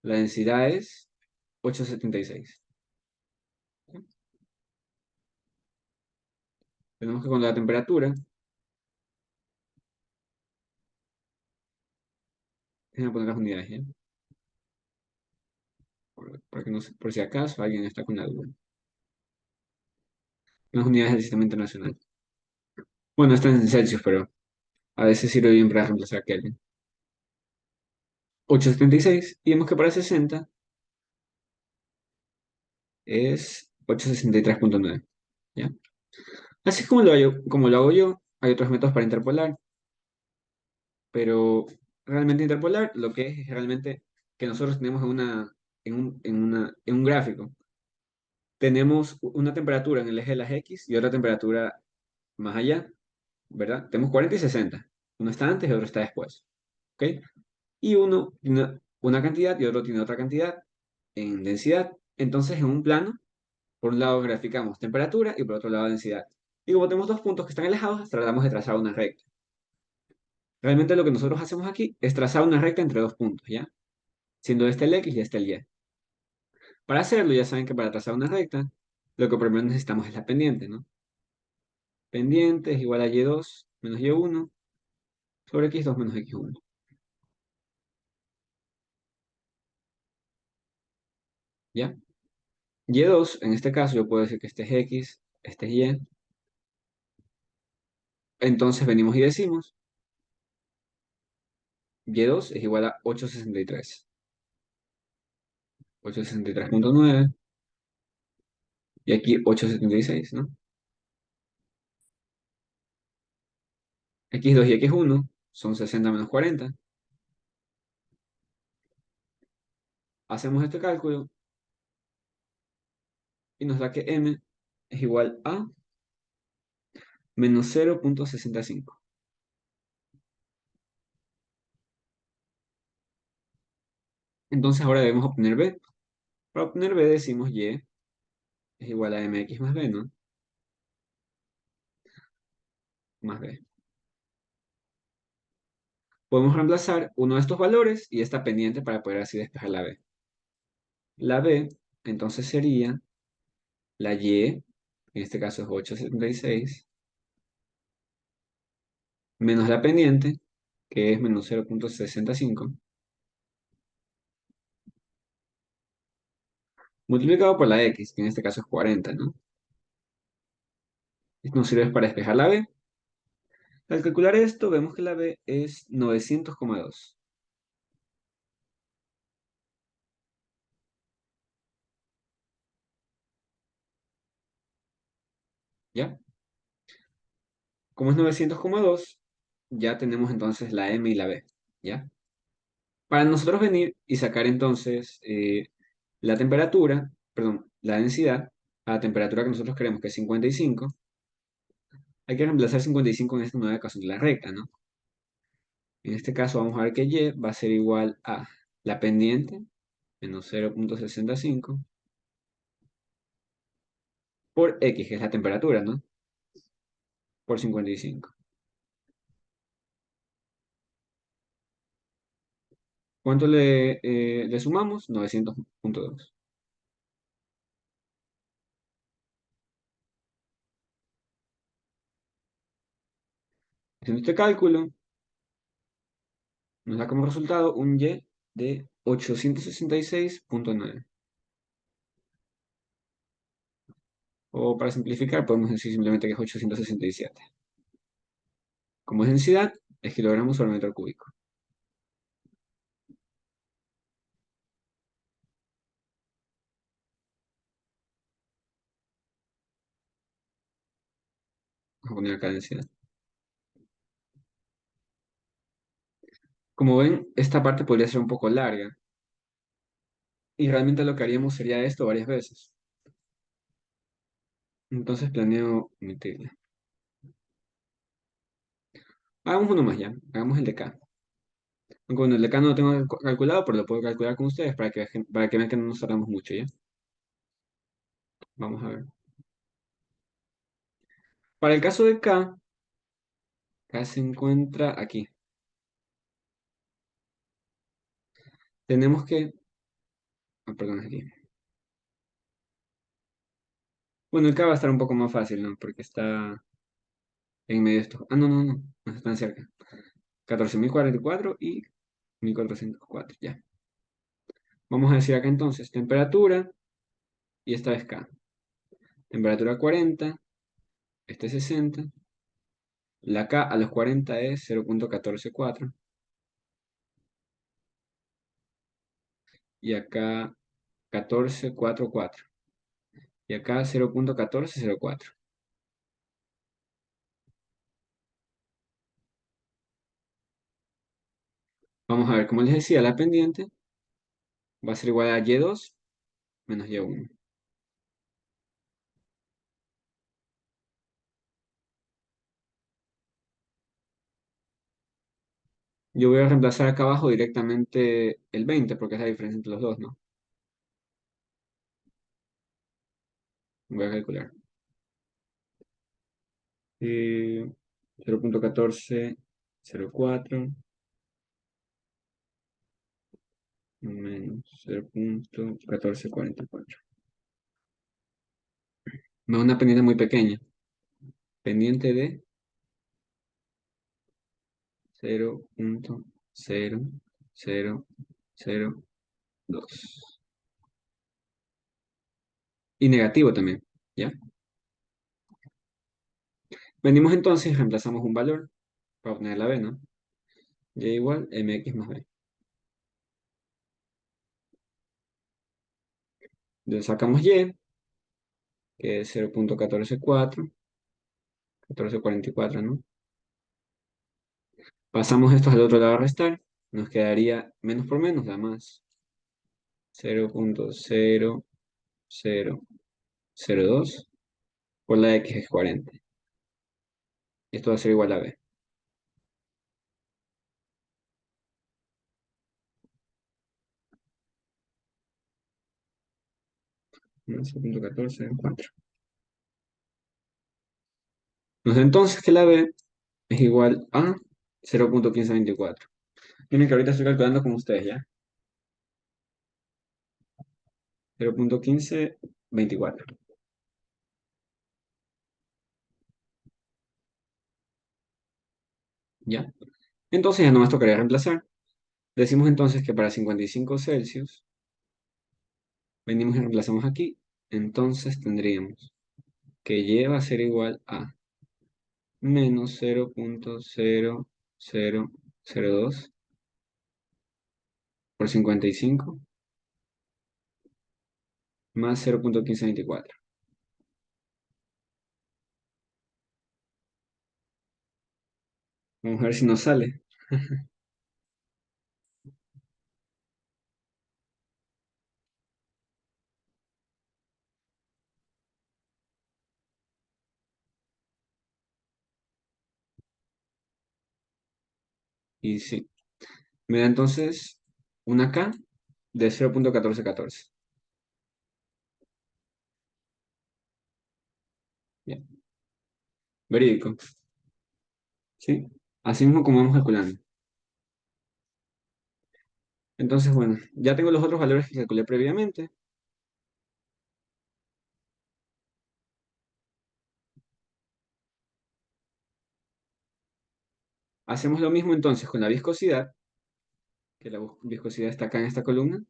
la densidad es 876. ¿Ok? Tenemos que cuando la temperatura, déjenme poner las unidades, ¿ya? Para que no por si acaso alguien está con la duda. Las unidades del sistema internacional. Bueno, están en Celsius, pero a veces sirve bien para reemplazar Kelvin. 876, y vemos que para 60 es 863,9. ¿Ya? Así es como lo hago yo. Hay otros métodos para interpolar, pero realmente interpolar lo que es realmente que nosotros tenemos en un gráfico. Tenemos una temperatura en el eje de las X y otra temperatura más allá, ¿verdad? Tenemos 40 y 60. Uno está antes y otro está después. ¿Ok? Y uno tiene una cantidad y otro tiene otra cantidad en densidad. Entonces, en un plano, por un lado graficamos temperatura y por otro lado densidad. Y como tenemos dos puntos que están alejados, tratamos de trazar una recta. Realmente lo que nosotros hacemos aquí es trazar una recta entre dos puntos, ¿ya? Siendo este el X y este el Y. Para hacerlo, ya saben que para trazar una recta, lo que primero necesitamos es la pendiente, ¿no? Pendiente es igual a Y2 menos Y1 sobre X2 menos X1. ¿Ya? Y2, en este caso, yo puedo decir que este es X, este es Y. Entonces venimos y decimos, Y2 es igual a 863. 863,9. Y aquí 876, ¿no? X2 y X1 son 60 menos 40. Hacemos este cálculo y nos da que M es igual a menos 0,65. Entonces ahora debemos obtener B. Para obtener B decimos Y es igual a MX más B, ¿no? Más B. Podemos reemplazar uno de estos valores y esta pendiente para poder así despejar la B. La B entonces sería la Y, en este caso es 876, menos la pendiente, que es menos 0,65, multiplicado por la X, que en este caso es 40, ¿no? Esto nos sirve para despejar la B. Al calcular esto, vemos que la B es 900,2. ¿Ya? Como es 900,2, ya tenemos entonces la M y la B. ¿Ya? Para nosotros venir y sacar entonces la temperatura, perdón, la densidad, a la temperatura que nosotros queremos, que es 55, hay que reemplazar 55 en esta nueva ecuación de la recta, ¿no? En este caso vamos a ver que Y va a ser igual a la pendiente, menos 0,65, por X, que es la temperatura, ¿no? Por 55. ¿Cuánto le sumamos? 900,2. Haciendo este cálculo, Nos da como resultado un Y de 866,9. O para simplificar, podemos decir simplemente que es 867. Como es densidad, es kilogramos sobre metro cúbico. Vamos a poner acá densidad. Como ven, esta parte podría ser un poco larga. Y realmente lo que haríamos sería esto varias veces. Entonces planeo omitirla. Hagamos uno más ya. Hagamos el de K. Aunque bueno, el de K no lo tengo calculado, pero lo puedo calcular con ustedes para que vean que no nos tardamos mucho, ¿ya? Vamos a ver. Para el caso de K, K se encuentra aquí. Tenemos que... perdón, aquí. Bueno, el K va a estar un poco más fácil, ¿no? Porque está en medio de esto. Ah, no, no, no. No están cerca. 14.044 y 1.404, ya. Vamos a decir acá entonces, temperatura, y esta es K. Temperatura 40, este es 60. La K a los 40 es 0,144. Y acá 1444. Y acá 0,1404. Vamos a ver, como les decía, la pendiente va a ser igual a Y2 menos Y1. Yo voy a reemplazar acá abajo directamente el 20 porque es la diferencia entre los dos, ¿no? Voy a calcular. 0,1404 menos 0,1444. Me da una pendiente muy pequeña. Pendiente de 0,0002. Y negativo también, ¿ya? Venimos entonces y reemplazamos un valor para obtener la b, ¿no? Y igual mx más b. Le sacamos y, que es 0,144, 1444, ¿no? Pasamos estos al otro lado a restar. Nos quedaría menos por menos, da más. 0,0002 por la x es 40. Esto va a ser igual a b. ¿No? 0,14, 4. Nos da entonces que la b es igual a 0,1524. Miren que ahorita estoy calculando con ustedes, ¿ya? 0,1524. ¿Ya? Entonces ya no nos tocaría reemplazar. Decimos entonces que para 55 Celsius, venimos y reemplazamos aquí. Entonces tendríamos que Y va a ser igual a menos 0,0002 por 55 más 0,1524. Vamos a ver si nos sale. Y sí, me da entonces una K de 0,1414. Bien, verídico. ¿Sí? Así mismo como vamos calculando. Entonces, bueno, ya tengo los otros valores que calculé previamente. Hacemos lo mismo entonces con la viscosidad. que la viscosidad está acá en esta columna,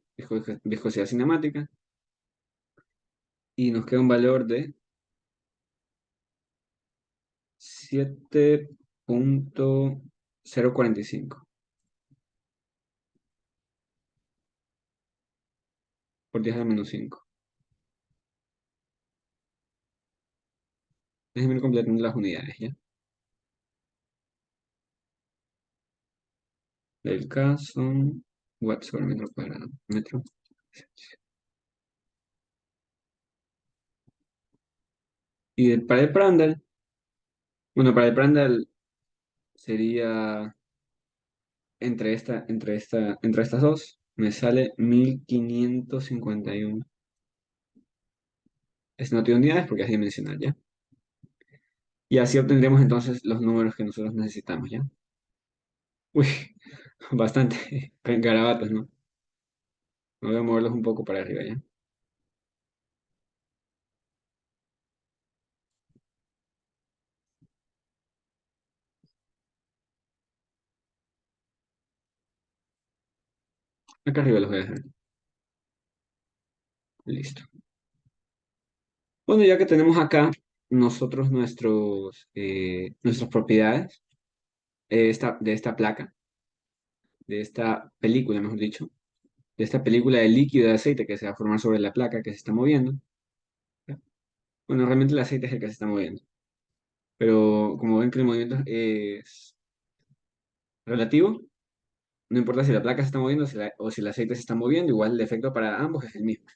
viscosidad cinemática, y nos queda un valor de 7,045 por 10 a la menos 5. Déjenme ir completando las unidades, ¿ya? Del caso, watts sobre metro cuadrado. Metro. Para el Prandtl, bueno, para el Prandtl sería entre estas dos, me sale 1551. Es no tiene unidades porque es dimensional, ¿ya? Y así obtendremos entonces los números que nosotros necesitamos, ¿ya? Uy, bastante garabatos, ¿no? Me voy a moverlos un poco para arriba, ¿ya? Acá arriba los voy a dejar. Listo. Bueno, ya que tenemos acá nosotros nuestras propiedades de esta placa, de esta película, mejor dicho, de esta película de líquido de aceite que se va a formar sobre la placa que se está moviendo. ¿Ya? Bueno, realmente el aceite es el que se está moviendo, pero como ven que el movimiento es relativo, no importa si la placa se está moviendo o si el aceite se está moviendo, igual el efecto para ambos es el mismo.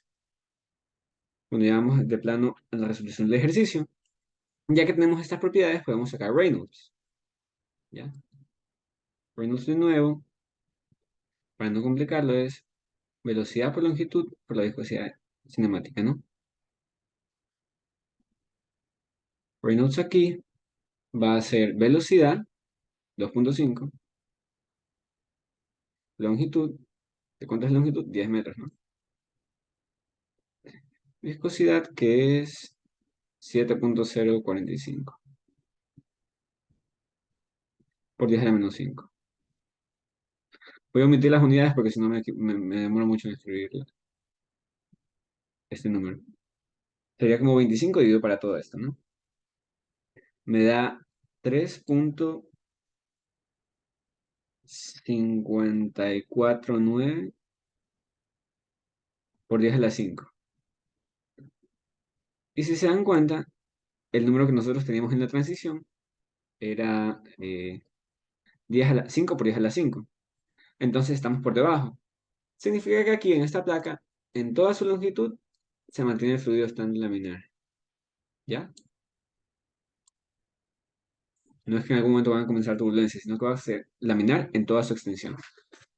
Cuando llegamos de plano a la resolución del ejercicio, ya que tenemos estas propiedades, podemos sacar Reynolds. ¿Ya? Reynolds de nuevo, para no complicarlo, es velocidad por longitud por la viscosidad cinemática, ¿no? Reynolds aquí va a ser velocidad, 2,5, longitud, ¿de cuánto es longitud? 10 metros, ¿no? Viscosidad, que es 7,045 por 10 a la menos 5. Voy a omitir las unidades porque si no me demoro mucho en escribir este número. Sería como 25 dividido para todo esto, ¿no? Me da 3,549 por 10 a la 5. Y si se dan cuenta, el número que nosotros teníamos en la transición era 5 por 10 a la 5. Entonces estamos por debajo. Significa que aquí en esta placa, en toda su longitud, se mantiene el fluido estándar laminar. ¿Ya? No es que en algún momento van a comenzar turbulencias, sino que va a ser laminar en toda su extensión.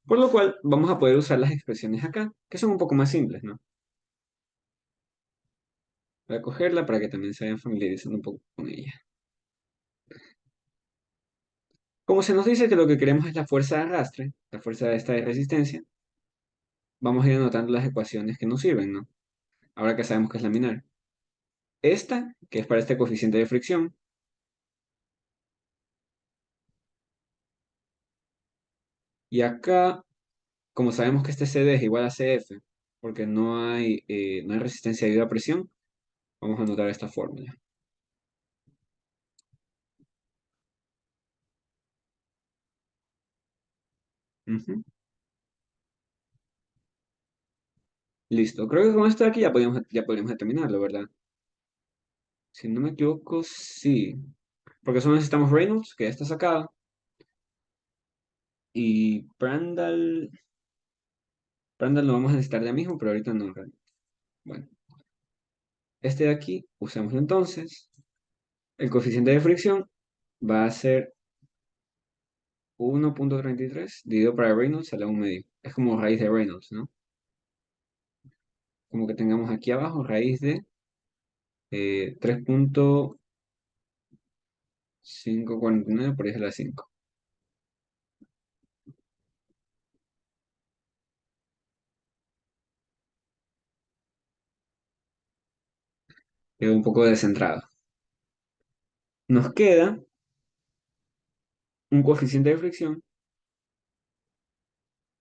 Por lo cual, vamos a poder usar las expresiones acá, que son un poco más simples, ¿no? Voy a cogerla para que también se vayan familiarizando un poco con ella. Como se nos dice que lo que queremos es la fuerza de arrastre, la fuerza esta de resistencia, vamos a ir anotando las ecuaciones que nos sirven, ¿no? Ahora que sabemos que es laminar. Esta, que es para este coeficiente de fricción, y acá, como sabemos que este CD es igual a CF, porque no hay resistencia debido a presión, vamos a anotar esta fórmula. Ujú. Listo. Creo que con esto de aquí ya podríamos determinarlo, ¿verdad? Si no me equivoco, sí. Porque solo necesitamos Reynolds, que ya está sacado, y Prandtl lo vamos a necesitar ya mismo, pero ahorita no. Bueno, este de aquí, usémoslo entonces. El coeficiente de fricción va a ser 1,33 dividido para Reynolds a la 1 medio. Es como raíz de Reynolds, ¿no? Como que tengamos aquí abajo raíz de 3,549 por 10 a la 5. Quedó un poco descentrado. Nos queda un coeficiente de fricción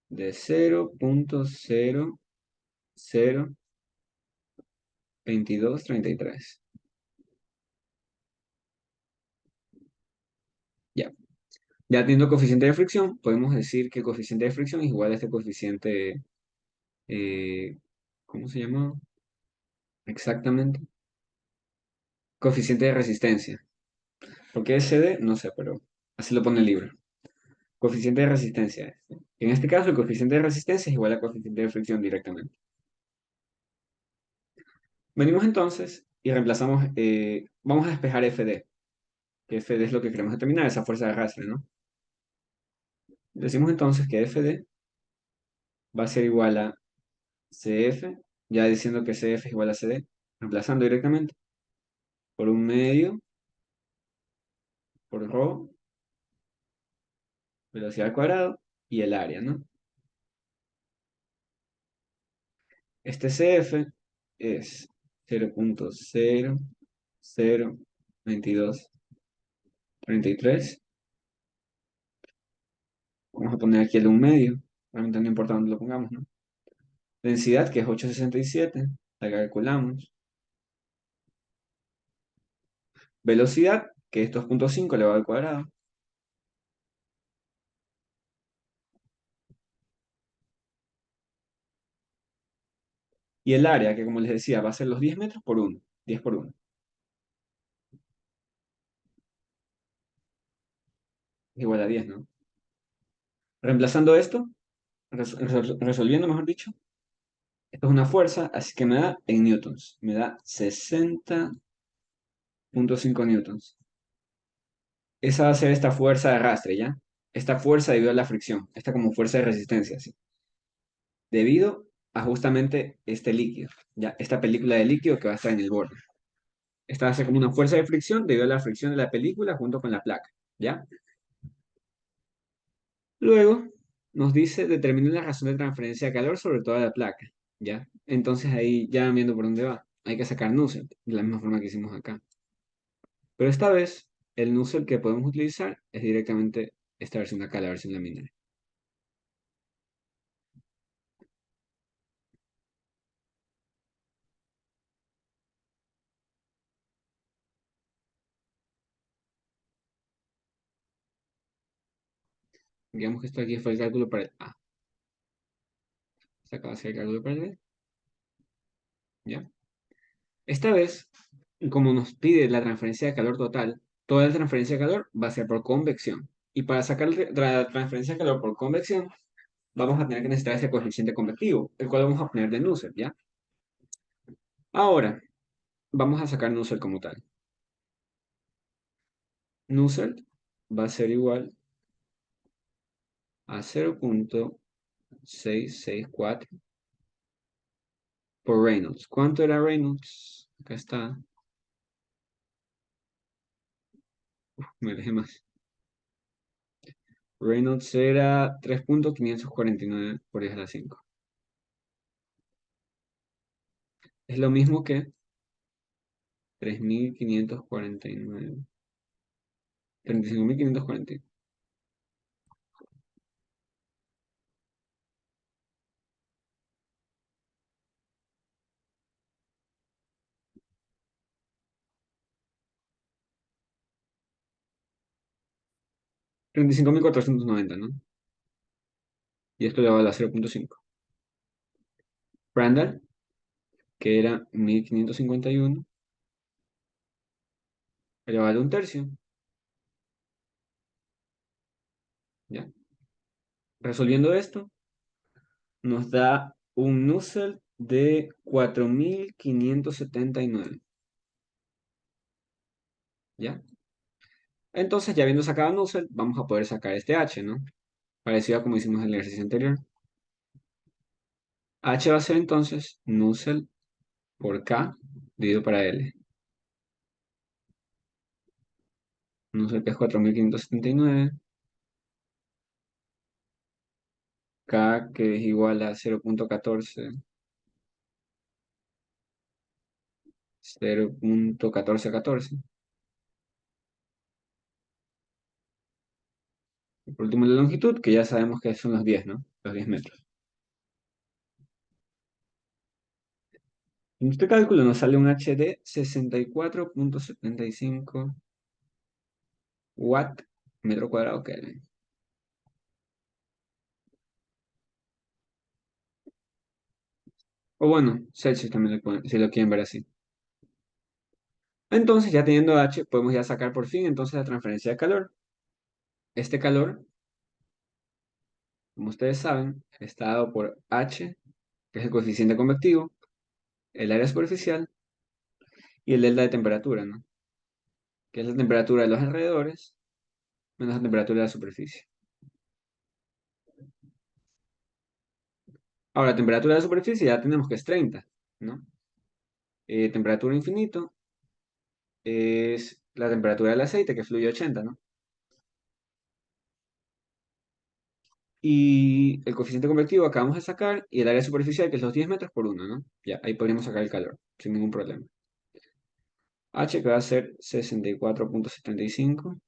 de 0,002233. Ya. Ya teniendo coeficiente de fricción, podemos decir que el coeficiente de fricción es igual a este coeficiente, eh, ¿cómo se llama? Exactamente. Coeficiente de resistencia. ¿Por qué SD? No sé, pero así lo pone el libro. Coeficiente de resistencia. En este caso, el coeficiente de resistencia es igual al coeficiente de fricción directamente. Venimos entonces y reemplazamos, vamos a despejar FD, que FD es lo que queremos determinar, esa fuerza de arrastre, ¿no? Decimos entonces que FD va a ser igual a CF, ya diciendo que CF es igual a CD, reemplazando directamente por un medio, por ρ, velocidad al cuadrado, y el área, ¿no? Este CF es 0,002233. Vamos a poner aquí el un medio, realmente no importa dónde lo pongamos, ¿no? Densidad, que es 867, la calculamos. Velocidad, que es 2,5 elevado al cuadrado. Y el área, que como les decía, va a ser los 10 metros por 1, 10 por 1. Es igual a 10, ¿no? Reemplazando esto, resolviendo, mejor dicho, esto es una fuerza, así que me da en newtons. Me da 60,5 newtons. Esa va a ser esta fuerza de arrastre, ¿ya? Esta fuerza debido a la fricción. Esta como fuerza de resistencia, ¿sí? Debido a justamente este líquido, ¿ya? Esta película de líquido que va a estar en el borde. Esta va a ser como una fuerza de fricción debido a la fricción de la película junto con la placa, ¿ya? Luego nos dice determine la razón de transferencia de calor sobre toda la placa, ¿ya? Entonces ahí ya viendo por dónde va. Hay que sacar Nusselt, de la misma forma que hicimos acá. Pero esta vez, el Nusselt que podemos utilizar es directamente esta versión de acá, la versión laminar. Digamos que esto aquí fue el cálculo para el A. Este acaba de ser el cálculo para el B, ¿ya? Esta vez, como nos pide la transferencia de calor total, toda la transferencia de calor va a ser por convección. Y para sacar la transferencia de calor por convección, vamos a tener que necesitar ese coeficiente convectivo, el cual vamos a poner de Nusselt, ¿ya? Ahora, vamos a sacar Nusselt como tal. Nusselt va a ser igual a 0,664 por Reynolds. ¿Cuánto era Reynolds? Acá está. Me dejé más. Reynolds era 3,549 por 10 a la 5. Es lo mismo que 3,549. 35,540. 35,490, ¿no? Y esto le va a la 0,5. Randall, que era 1,551, le va a dar un tercio. ¿Ya? Resolviendo esto, nos da un Nusselt de 4,579. ¿Ya? Entonces, ya habiendo sacado Nusselt, vamos a poder sacar este H, ¿no? Parecido a como hicimos en el ejercicio anterior. H va a ser entonces Nusselt por K dividido para L. Nusselt que es 4,579. K que es igual a 0,14. 0,1414. Y por último la longitud, que ya sabemos que son los 10, ¿no? los 10 metros. En este cálculo nos sale un H de 64,75 watt metro cuadrado Kelvin. O bueno, Celsius también si lo quieren ver así. Entonces, ya teniendo H, podemos ya sacar por fin entonces la transferencia de calor. Este calor, como ustedes saben, está dado por H, que es el coeficiente convectivo, el área superficial y el delta de temperatura, ¿no? Que es la temperatura de los alrededores menos la temperatura de la superficie. Ahora, la temperatura de la superficie ya tenemos que es 30, ¿no? Temperatura infinito es la temperatura del aceite, que fluye 80, ¿no? Y el coeficiente convectivo acabamos de sacar, y el área superficial, que es los 10 metros por 1, ¿no? Ya, ahí podríamos sacar el calor, sin ningún problema. H, que va a ser 64,75.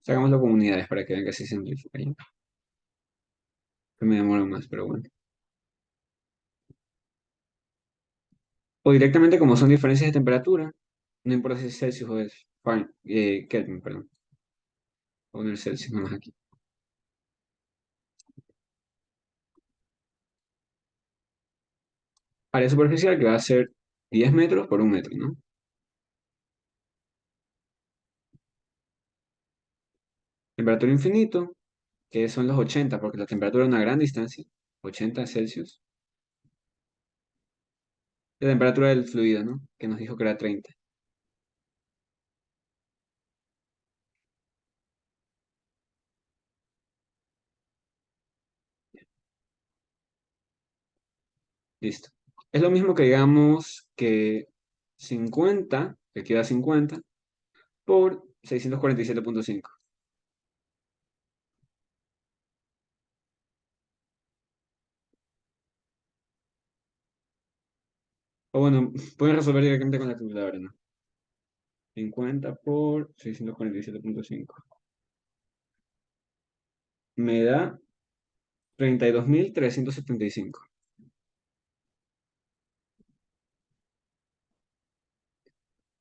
Sacámoslo con unidades para que vean que así se simplifica, ¿ya? Que me demoro más, pero bueno. O directamente, como son diferencias de temperatura, no importa si es Celsius o es Kelvin, perdón. Voy a poner Celsius nomás aquí. Área superficial, que va a ser 10 metros por 1 metro, ¿no? Temperatura infinito, que son los 80, porque la temperatura es una gran distancia, 80 Celsius. La temperatura del fluido, ¿no? Que nos dijo que era 30. Listo. Es lo mismo que digamos que 50, que queda 50, por 647,5. O bueno, pueden resolver directamente con la calculadora, ¿no? 50 por 647,5. Me da 32.375.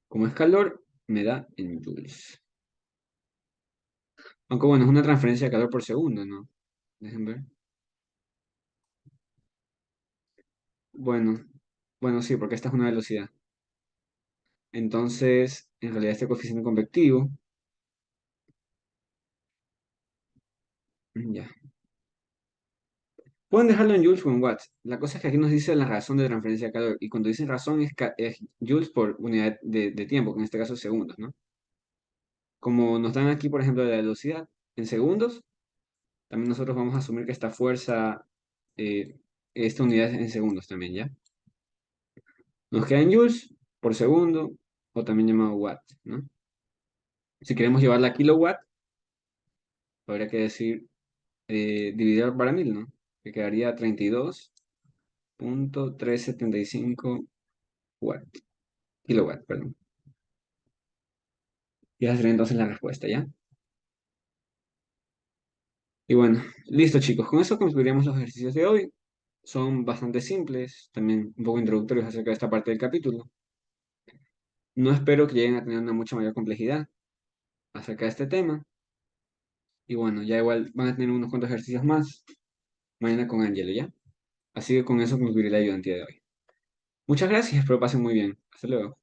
Como es calor, me da en joules. Aunque bueno, es una transferencia de calor por segundo, ¿no? Dejen ver. Bueno, bueno, sí, porque esta es una velocidad. Entonces, en realidad este coeficiente convectivo, ya. Pueden dejarlo en joules o en watts. La cosa es que aquí nos dice la razón de transferencia de calor. Y cuando dicen razón es joules por unidad de tiempo, que en este caso es segundos, ¿no? Como nos dan aquí, por ejemplo, la velocidad en segundos, también nosotros vamos a asumir que esta fuerza, esta unidad es en segundos también, ¿ya? Nos queda en joules por segundo, o también llamado watt, ¿no? Si queremos llevarla a kilowatt, habría que decir dividir para 1000, ¿no? Que quedaría 32,375 watt, kilowatt, perdón. Y esa sería entonces la respuesta, ¿ya? Y bueno, listo chicos, con eso concluiríamos los ejercicios de hoy. Son bastante simples, también un poco introductorios acerca de esta parte del capítulo. No espero que lleguen a tener una mucha mayor complejidad acerca de este tema. Y bueno, ya igual van a tener unos cuantos ejercicios más mañana con Angelo, ¿ya? Así que con eso concluiré la ayudantía de hoy. Muchas gracias, espero pasen muy bien. Hasta luego.